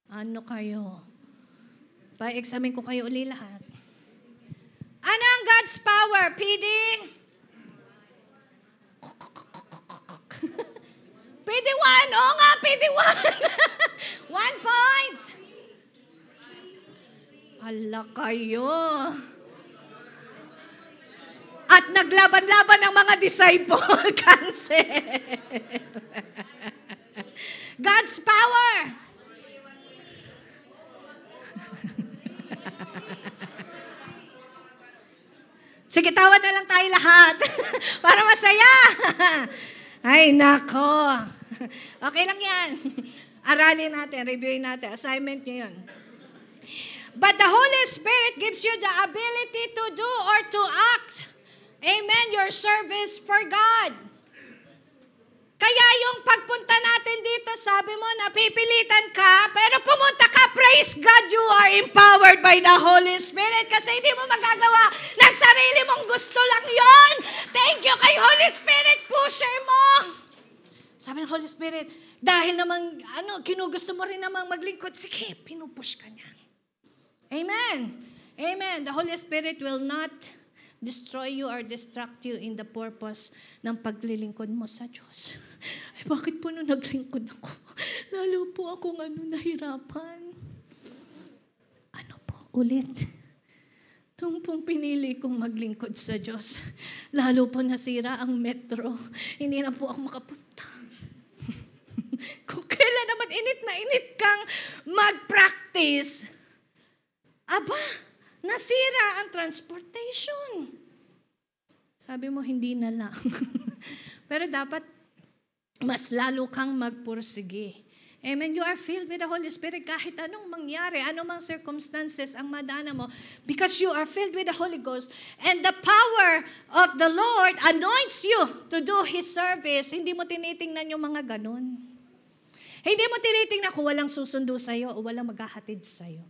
Ano kayo? Pa-examine ko kayo uli lahat. Ano ang God's power? PD? PD 1. Oo nga, PD 1. 1 point. Ala kayo. At naglaban-laban ang mga disciple. Cancel. God's power. Sige, tawa na lang tayo lahat. Para masaya. Ay, nako. Okay lang yan. Aralin natin, reviewin natin. Assignment nyo yun. But the Holy Spirit gives you the ability to do or to act. Amen, your service for God. Kaya yung pagpunta natin dito, sabi mo, napipilitan ka, pero pumunta ka, praise God, you are empowered by the Holy Spirit kasi hindi mo magagawa ng sarili mong gusto lang yon. Thank you kay Holy Spirit, pusher mo. Sabi ng Holy Spirit, dahil namang, kinugusto mo rin namang maglingkod, sige, pinupush ka niya. Amen. Amen. The Holy Spirit will not destroy you or distract you in the purpose ng paglilingkod mo sa Diyos. Ay, bakit po nung naglingkod ako? Lalo po akong nahirapan. Ano po, ulit? Nung pong pinili kong maglingkod sa Diyos, lalo po nasira ang metro. Hindi na po ako makapunta. Kung kailan naman init na init kang mag-practice, aba, nasira ang transportation. Sabi mo, hindi na lang. Pero dapat, mas lalo kang magpursige. Amen. You are filled with the Holy Spirit kahit anong mangyari, anumang circumstances ang madana mo, because you are filled with the Holy Ghost and the power of the Lord anoints you to do His service. Hindi mo tinitingnan yung mga ganun. Hindi mo tinitingnan kung walang susundo sa'yo o walang maghahatid sa'yo.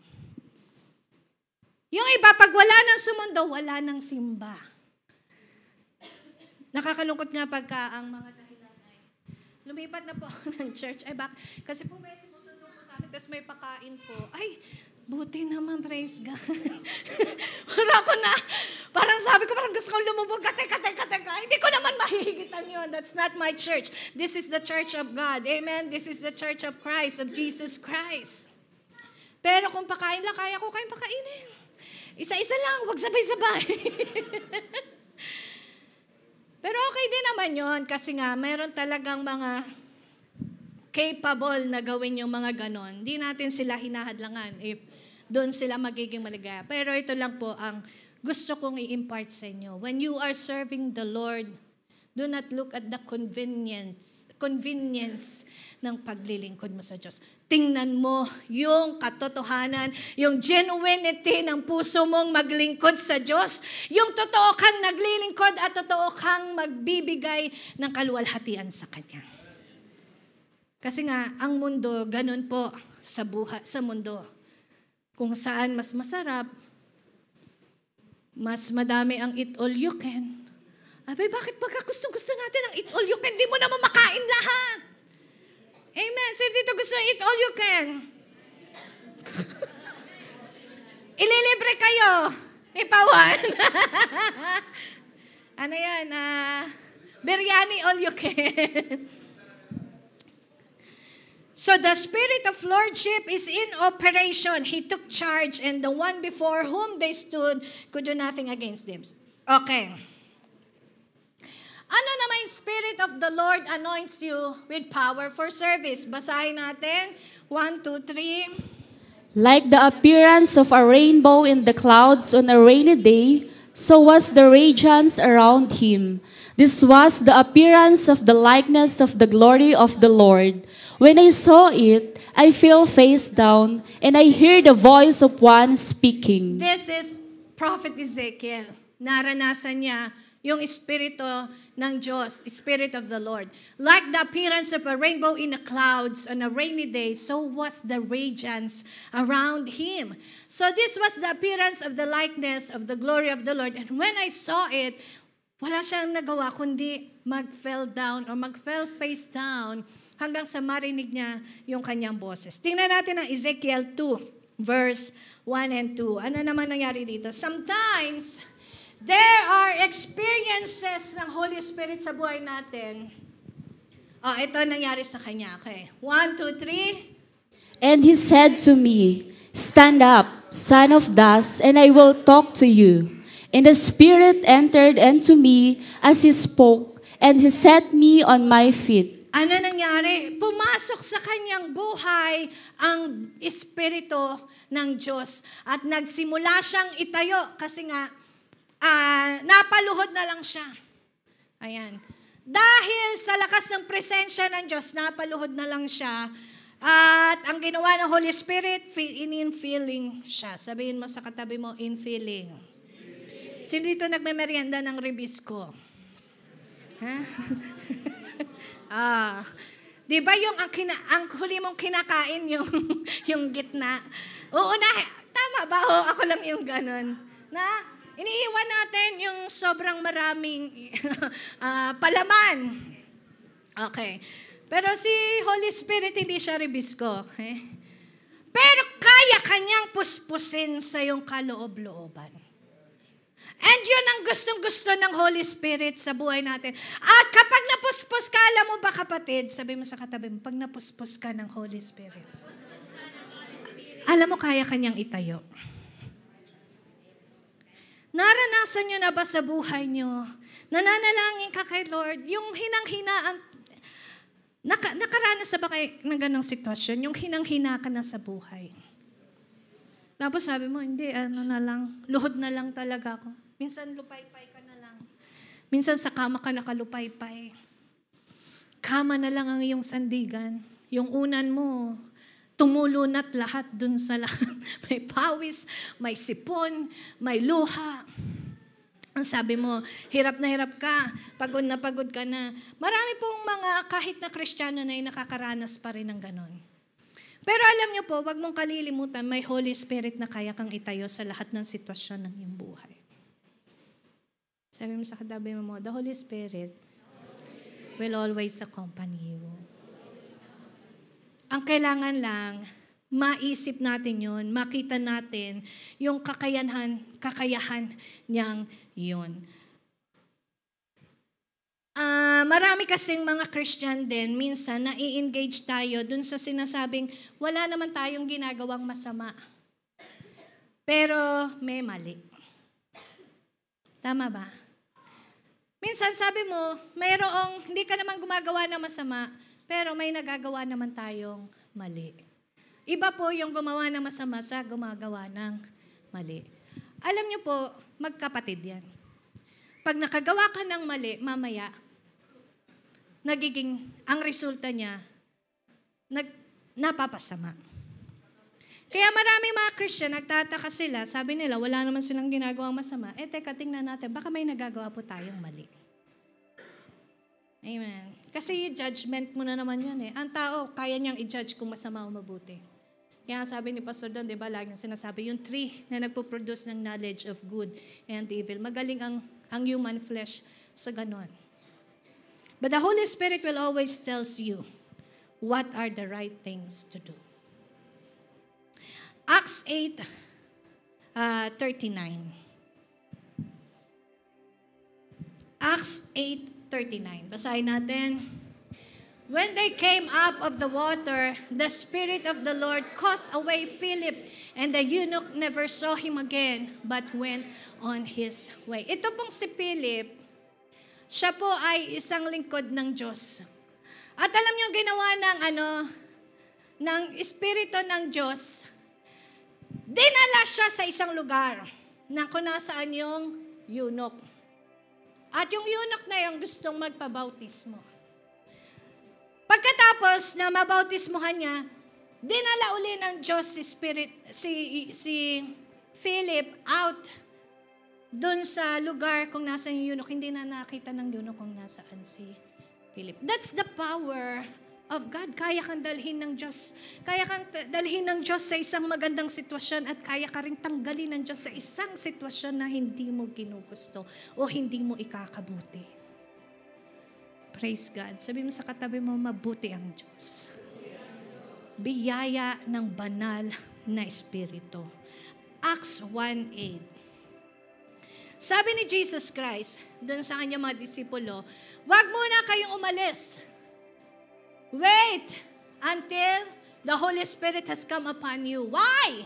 Yung iba, pag wala nang sumundo, wala nang simba. Nakakalungkot nga pagka ang mga dahilan ay lumipat na po ako ng church. Ay, kasi po may sumusundo po sa akin, tapos may pakain po. Ay, buti naman, praise God. Parang sabi ko, parang gusto kong lumubog, teka. Hindi ko naman mahihigitan yun. That's not my church. This is the church of God. Amen? This is the church of Christ, of Jesus Christ. Pero kung pakain lang, kaya ko kayong pakainin. Isa-isa lang, huwag sabay-sabay. Pero okay din naman yon kasi nga, mayroon talagang mga capable na gawin yung mga ganon. Hindi natin sila hinahadlangan if doon sila magiging maligaya. Pero ito lang po ang gusto kong i-impart sa inyo. When you are serving the Lord, Do not look at the convenience ng paglilingkod mo sa Diyos. Tingnan mo yung katotohanan, yung genuinity ng puso mong maglingkod sa Diyos. Yung totoo kang naglilingkod at totoo kang magbibigay ng kaluwalhatian sa Kanya. Kasi nga, ang mundo, ganun po sa buhay, sa mundo. Kung saan mas masarap, mas madami ang eat all you can. Abay, bakit pagka gusto natin ang eat all you can, di mo naman makain lahat? Amen. Sir, dito gusto eat all you can. Ililibre kayo ni Pawan. Ano yan? Biryani all you can. So the spirit of lordship is in operation. He took charge, and the one before whom they stood could do nothing against them. Okay. Ano naman yung Spirit of the Lord anoints you with power for service? Basahin natin. 1, 2, 3. Like the appearance of a rainbow in the clouds on a rainy day, so was the radiance around him. This was the appearance of the likeness of the glory of the Lord. When I saw it, I fell face down, and I heard the voice of one speaking. This is Prophet Ezekiel. Naranasan niya yung Espiritu ng Diyos, Spirit of the Lord. Like the appearance of a rainbow in the clouds on a rainy day, so was the radiance around him. So this was the appearance of the likeness of the glory of the Lord. And when I saw it, wala siyang nagawa kundi mag-fell down or mag-fell face down hanggang sa marinig niya yung kanyang boses. Tingnan natin ang Ezekiel 2, verse 1 and 2. Ano naman nangyari dito? Sometimes, there are experiences ng Holy Spirit sa buhay natin. Ito nangyari sa kanya. Okay. 1, 2, 3. And he said to me, "Stand up, son of dust, and I will talk to you." And the Spirit entered into me as he spoke, and he set me on my feet. Ano nangyari? Pumasok sa kanyang buhay ang Espiritu ng Diyos. At nagsimula siyang itayo kasi nga, napaluhod na lang siya. Ayan. Dahil sa lakas ng presensya ng Diyos, napaluhod na lang siya. At ang ginawa ng Holy Spirit, in-feeling siya. Sabihin mo sa katabi mo, in-feeling. Sino dito nagme-merienda ng ribisco? Ha? Di ba yung ang huli mong kinakain yung gitna? Oo na, tama ba? Ako lang yung ganun. Na, iniiwan natin yung sobrang maraming palaman. Okay. Pero si Holy Spirit, hindi siya ribisco. Okay? Pero kaya kanyang puspusin sa iyong kaloob-looban. And yun ang gustong-gusto ng Holy Spirit sa buhay natin. At kapag napuspos ka, alam mo ba kapatid, sabi mo sa katabi mo, pag napuspos ka ng Holy Spirit, alam mo kaya kanyang itayo. Naranasan nyo na ba sa buhay nyo? Nananalangin ka kay Lord, yung hinang-hinaan, nakaranas ba kayo ng ganong sitwasyon? Yung hinang-hina ka na sa buhay. Tapos sabi mo, hindi, luhod na lang talaga ako. Minsan lupay-pay ka na lang. Minsan sa kama ka nakalupay-pay. Kama na lang ang iyong sandigan. Yung unan mo, tumulunat lahat dun sa lahat. May pawis, may sipon, may luha. Ang sabi mo, hirap ka, pagod ka na. Marami pong mga kahit na Kristiyano na nakakaranas pa rin ng ganon. Pero alam niyo po, wag mong kalilimutan, may Holy Spirit na kaya kang itayo sa lahat ng sitwasyon ng iyong buhay. Sabi mo sa katabi mo, the Holy Spirit will always accompany you. Ang kailangan lang, maisip natin yun, makita natin yung kakayahan niyang yun. Marami kasing mga Christian din, minsan nai-engage tayo dun sa sinasabing wala naman tayong ginagawang masama. Pero may mali. Tama ba? Minsan sabi mo, hindi ka naman gumagawa ng masama, pero may nagagawa naman tayong mali. Iba po yung gumawa ng masama sa gumagawa ng mali. Alam niyo po, magkapatid yan. Pag nakagawa ka ng mali, mamaya, ang resulta niya, napapasama. Kaya maraming mga Christian, nagtataka sila, sabi nila, wala naman silang ginagawang masama. Teka, tingnan natin, baka may nagagawa po tayong mali. Amen. Kasi judgment mo na naman yun eh. Ang tao, kaya niyang i-judge kung masama o mabuti. Kaya sabi ni Pastor Don, di ba, laging sinasabi, yung tree na nagpo-produce ng knowledge of good and evil. Magaling ang human flesh sa ganon. But the Holy Spirit will always tells you what are the right things to do. Acts 8:39. Acts 8:39. Basahin natin. When they came up of the water, the Spirit of the Lord caught away Philip, and the eunuch never saw him again, but went on his way. Ito pong si Philip, siya po ay isang lingkod ng Diyos. At alam niyo, ginawa ng Espiritu ng Diyos, dinala siya sa isang lugar na kung nasaan yung eunuch. At yung eunuch na yung gustong magpabautismo. Pagkatapos na mabautismuhan niya, dinala uli ng Diyos si Philip out doon sa lugar kung nasaan yung eunuch. Hindi na nakita ng eunuch kung nasaan si Philip. That's the power of God. Kaya kang dalhin ng Diyos. Kaya kang dalhin ng Diyos sa isang magandang sitwasyon at kaya ka rin tanggalin ng Diyos sa isang sitwasyon na hindi mo ginugusto o hindi mo ikakabuti. Praise God. Sabi mo sa katabi mo, mabuti ang Diyos. Biyaya ng banal na Espiritu. Acts 1:8. Sabi ni Jesus Christ, doon sa kanyang mga disipulo, wag muna kayong umalis. Wait until the Holy Spirit has come upon you. Why?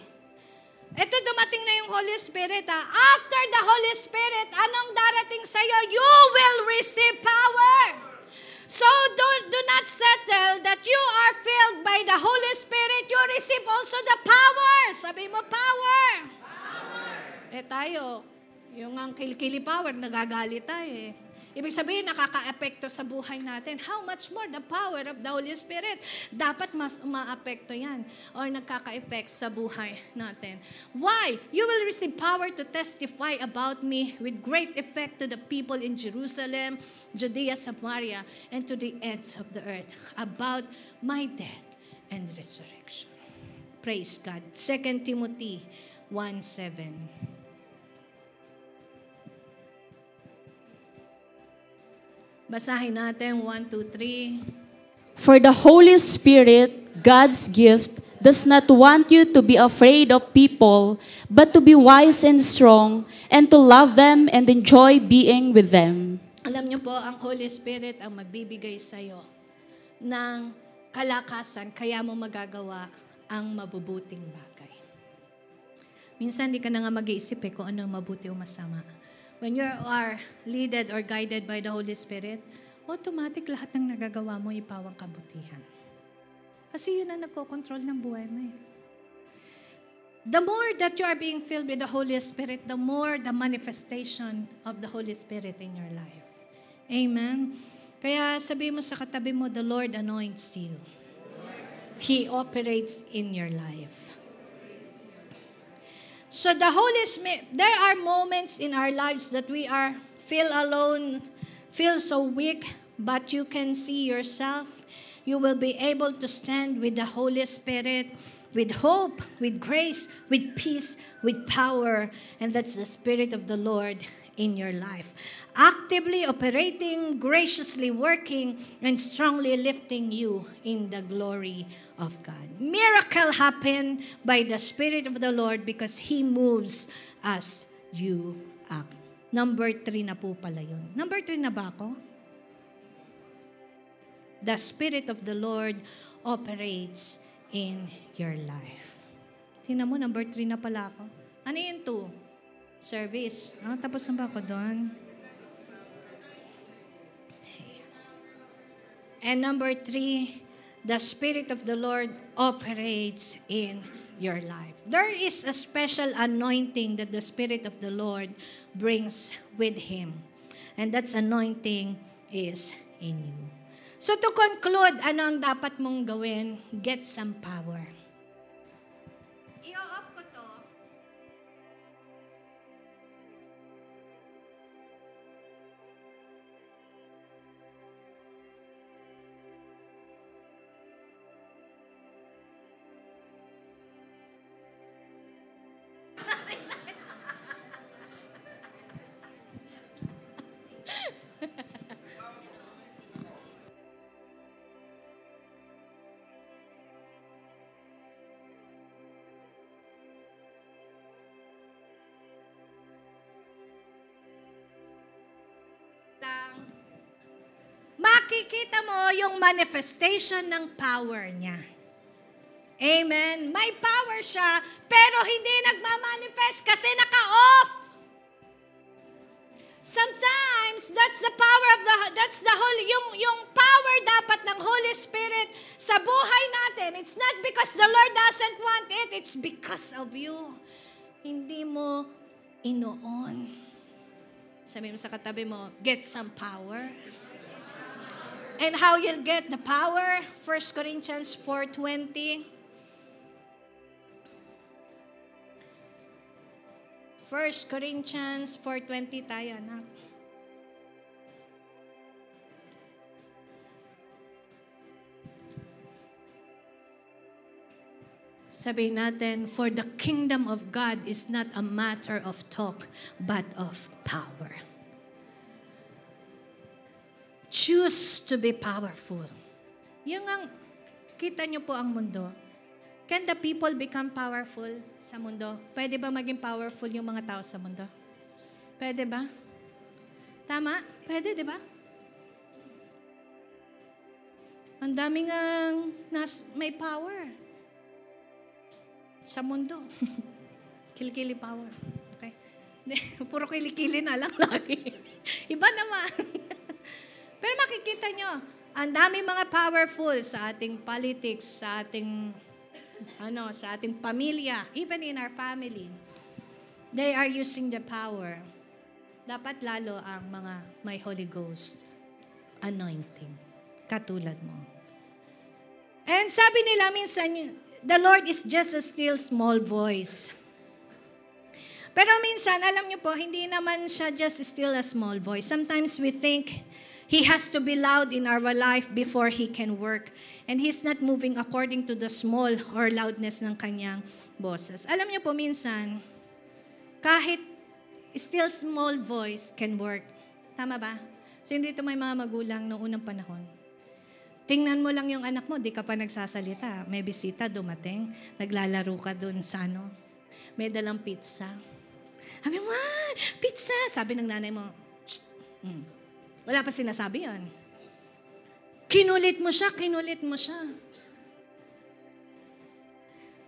Ito, dumating na yung Holy Spirit. After the Holy Spirit, anong darating sa'yo? You will receive power. So do not settle that you are filled by the Holy Spirit. You receive also the power. Sabi mo, power. Tayo, yung ang kilikili power, nagagalit tayo eh. Ibig sabihin, nakaka-apekto sa buhay natin. How much more the power of the Holy Spirit? Dapat mas umaapekto yan or nagkaka-effect sa buhay natin. Why? You will receive power to testify about me with great effect to the people in Jerusalem, Judea, Samaria, and to the ends of the earth about my death and resurrection. Praise God. 2 Timothy 1:7. Basahin natin, 1, 2, 3. For the Holy Spirit, God's gift, does not want you to be afraid of people, but to be wise and strong, and to love them and enjoy being with them. Alam niyo po, ang Holy Spirit ang magbibigay sa'yo ng kalakasan, kaya mo magagawa ang mabubuting bagay. Minsan, di ka na nga mag-iisip kung ano mabuti o masama. When you are led or guided by the Holy Spirit, automatic lahat ng nagagawa mo ipawang kabutihan. Kasi yun ang nagko-control ng buhay mo eh. The more that you are being filled with the Holy Spirit, the more the manifestation of the Holy Spirit in your life. Amen? Kaya sabi mo sa katabi mo, the Lord anoints you. He operates in your life. So the Holy Spirit, there are moments in our lives that we feel alone, feel so weak, but you can see yourself. You will be able to stand with the Holy Spirit, with hope, with grace, with peace, with power. And that's the Spirit of the Lord in your life. Actively operating, graciously working, and strongly lifting you in the glory of God. Miracle happen by the Spirit of the Lord because He moves as you act. Number 3 na po pala yun. Number 3 na ba ako? The Spirit of the Lord operates in your life. Tingnan mo, number 3 na pala ako. Ano yun 2? Service. Tapos na ba ako doon? And number 3, the Spirit of the Lord operates in your life. There is a special anointing that the Spirit of the Lord brings with Him. And that anointing is in you. So to conclude, ano ang dapat mong gawin? Get some power. I-off ko to. Makikita mo yung manifestation ng power niya. Amen? May power siya, pero hindi nagmamanifest kasi naka-off. Sometimes, that's the power of that's the Holy, yung power dapat ng Holy Spirit sa buhay natin. It's not because the Lord doesn't want it, it's because of you. Hindi mo inoon. Sabi mo sa katabi mo, get some power. And how you'll get the power? 1 Corinthians 4:20. 1 Corinthians 4:20 tayo, anak. Sabihin natin, for the kingdom of God is not a matter of talk, but of power. Choose to be powerful. Yung ang, kita nyo po ang mundo. Can the people become powerful sa mundo? Pwede ba maging powerful yung mga tao sa mundo? Pwede ba? Tama? Pwede, di ba? Ang daming may power sa mundo. Kilikili power. Okay? Puro kilikili na lang lagi. Iba naman. Pero makikita nyo, ang dami mga powerful sa ating politics, sa ating sa ating pamilya, even in our family. They are using the power. Dapat lalo ang mga may Holy Ghost anointing. Katulad mo. And sabi nila minsan, the Lord is just a still small voice. Pero minsan, alam niyo po, hindi naman siya just still a small voice. Sometimes we think He has to be loud in our life before He can work. And He's not moving according to the small or loudness ng kanyang boses. Alam niyo po minsan, kahit still small voice can work. Tama ba? So dito may mga magulang noong unang panahon. Tingnan mo lang yung anak mo, di ka pa nagsasalita. May bisita dumating, naglalaro ka dun sa may dalang pizza. Sabi mo, pizza! Sabi ng nanay mo, wala pa sinasabi yan. Kinulit mo siya.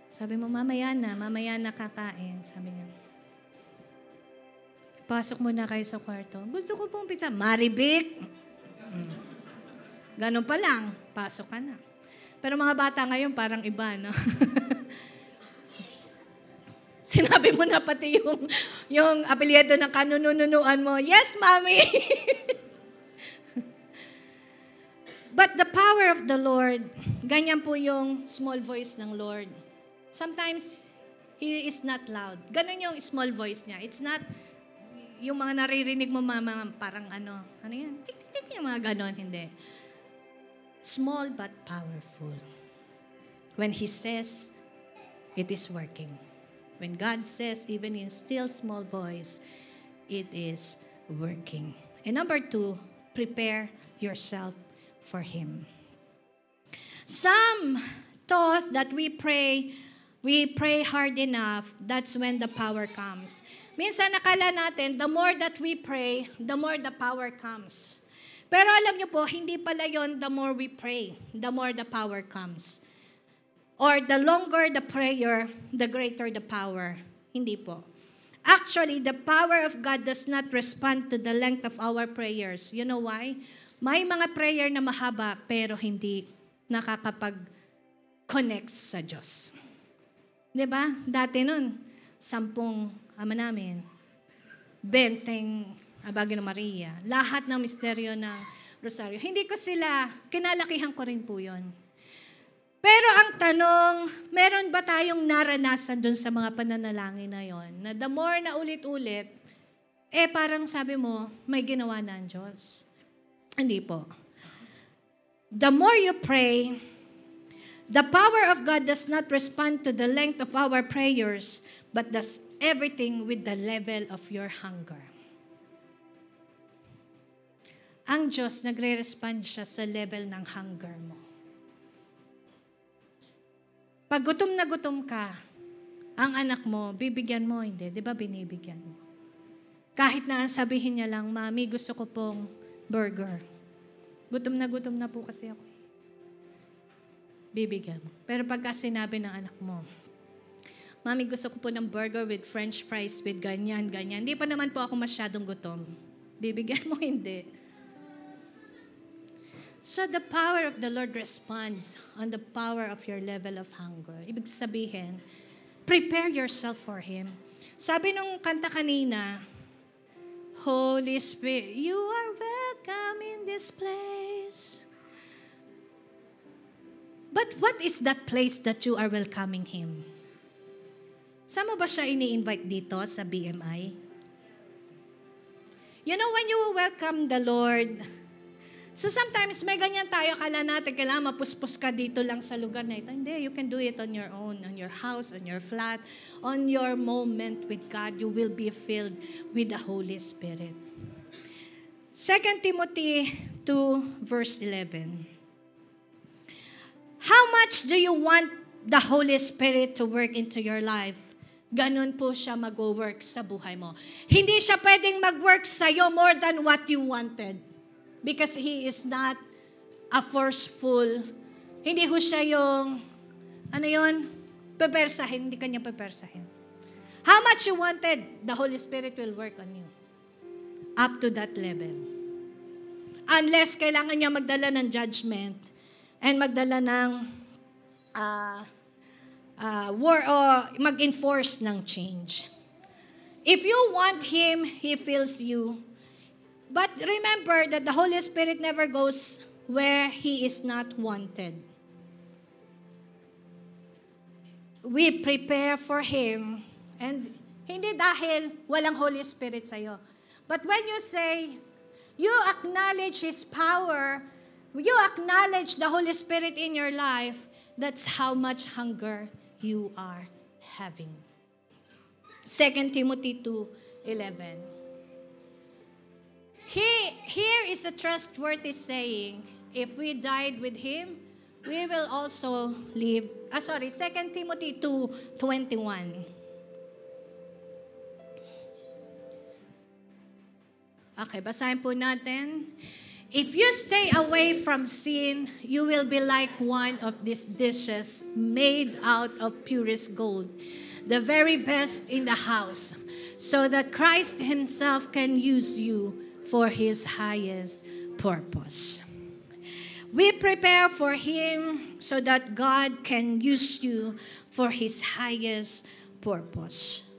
Sabi mo, mamaya na kakain. Sabi niya, pasok muna kayo sa kwarto. Gusto ko pong pizza. Maribik! Ganun pa lang, pasok ka na. Pero mga bata ngayon, parang iba, no? Sinabi mo na pati yung apelyido ng kanununuan mo, yes, mommy! But the power of the Lord, ganyan po yung small voice ng Lord. Sometimes, He is not loud. Ganun yung small voice niya. It's not yung mga naririnig mo, mama, parang ano yan? Tik-tik-tik yung mga ganon, hindi. Small but powerful. When He says, it is working. When God says, even in still small voice, it is working. And number 2, prepare yourself for Him. Some thought that we pray hard enough, that's when the power comes. Minsan nakala natin, the more that we pray, the more the power comes. Pero alam niyo po, hindi pala yon the more we pray, the more the power comes. Or the longer the prayer, the greater the power. Hindi po. Actually, the power of God does not respond to the length of our prayers. You know why? May mga prayer na mahaba pero hindi nakakapag-connect sa Diyos. Diba? Dati nun, 10 ama namin, 20 Abagyo ng Maria. Lahat ng misteryo ng rosaryo. Hindi ko sila, kinalakihan ko rin po yun. Pero ang tanong, meron ba tayong naranasan dun sa mga pananalangin na yon? Na the more na ulit-ulit, parang sabi mo, may ginawa na ang Diyos. Hindi po. The more you pray, the power of God does not respond to the length of our prayers, but does everything with the level of your hunger. Ang Diyos, nagre-respond siya sa level ng hunger mo. Pag gutom na gutom ka, ang anak mo, bibigyan mo, hindi. Di ba binibigyan mo? Kahit na sabihin niya lang, Mami, gusto ko pong burger. Gutom na po kasi ako. Bibigyan mo. Pero pagka sinabi ng anak mo, Mami, gusto ko po ng burger with french fries, with ganyan. Hindi pa naman po ako masyadong gutom. Bibigyan mo, hindi. So the power of the Lord responds on the power of your level of hunger. Ibig sabihin, prepare yourself for Him. Sabi nung kanta kanina, Holy Spirit, you are welcome in this place. But what is that place that you are welcoming Him? Saan mo ba siya ini-invite dito sa BMI? You know, when you welcome the Lord, so sometimes may ganyan tayo, akala natin kailangan mapuspos ka dito lang sa lugar na ito. Hindi, you can do it on your own, on your house, on your flat, on your moment with God. You will be filled with the Holy Spirit. 2 Timothy 2 verse 11. How much do you want the Holy Spirit to work into your life? Ganun po siya mag-work sa buhay mo. Hindi siya pwedeng mag-work sa'yo more than what you wanted. Because He is not a forceful, hindi ho siya yung, pepersahin, hindi kanya pepersahin. How much you wanted, the Holy Spirit will work on you. Up to that level. Unless kailangan niya magdala ng judgment and magdala ng war or mag-enforce ng change. If you want Him, He fills you. But remember that the Holy Spirit never goes where He is not wanted. We prepare for Him, and hindi dahil walang Holy Spirit sa'yo. But when you say, you acknowledge His power, you acknowledge the Holy Spirit in your life, that's how much hunger you are having. 2 Timothy 2:11. Here is a trustworthy saying, if we died with Him, we will also live. 2 Timothy 2:21. Okay, basahin po natin. If you stay away from sin, you will be like one of these dishes made out of purest gold, the very best in the house, so that Christ Himself can use you for His highest purpose. We prepare for Him so that God can use you for His highest purpose.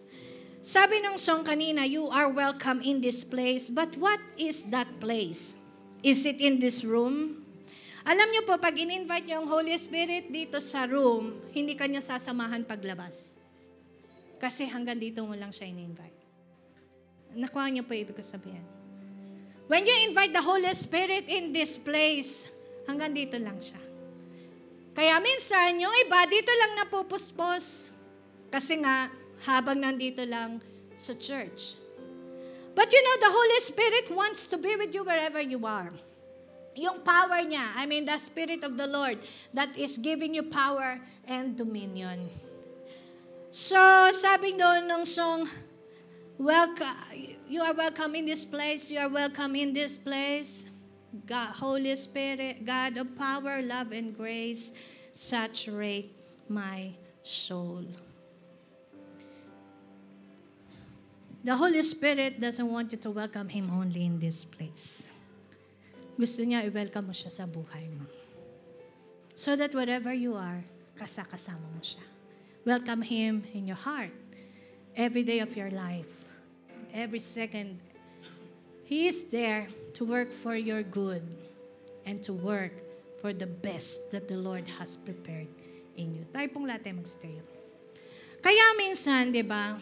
Sabi nung song kanina, you are welcome in this place, but what is that place? Is it in this room? Alam niyo po, pag in-invite niyo ang Holy Spirit dito sa room, hindi kanya sasamahan paglabas. Kasi hanggang dito mo lang siya in-invite. Nakuha niyo po ibig ko sabihin. When you invite the Holy Spirit in this place, hanggang dito lang siya. Kaya minsan, yung iba, dito lang napupuspos. Kasi nga, habang nandito lang sa church. But you know, the Holy Spirit wants to be with you wherever you are. Yung power niya, the Spirit of the Lord, that is giving you power and dominion. So, sabi doon ng song, you are welcome in this place. You are welcome in this place. God, Holy Spirit, God of power, love, and grace, saturate my soul. The Holy Spirit doesn't want you to welcome Him only in this place. Gusto niya i-welcome mo siya sa buhay mo. So that wherever you are, kasama mo siya. Welcome Him in your heart. Every day of your life. Every second. He is there to work for your good and to work for the best that the Lord has prepared in you. Tayo pong lahat ay mag-stay. Kaya minsan, di ba,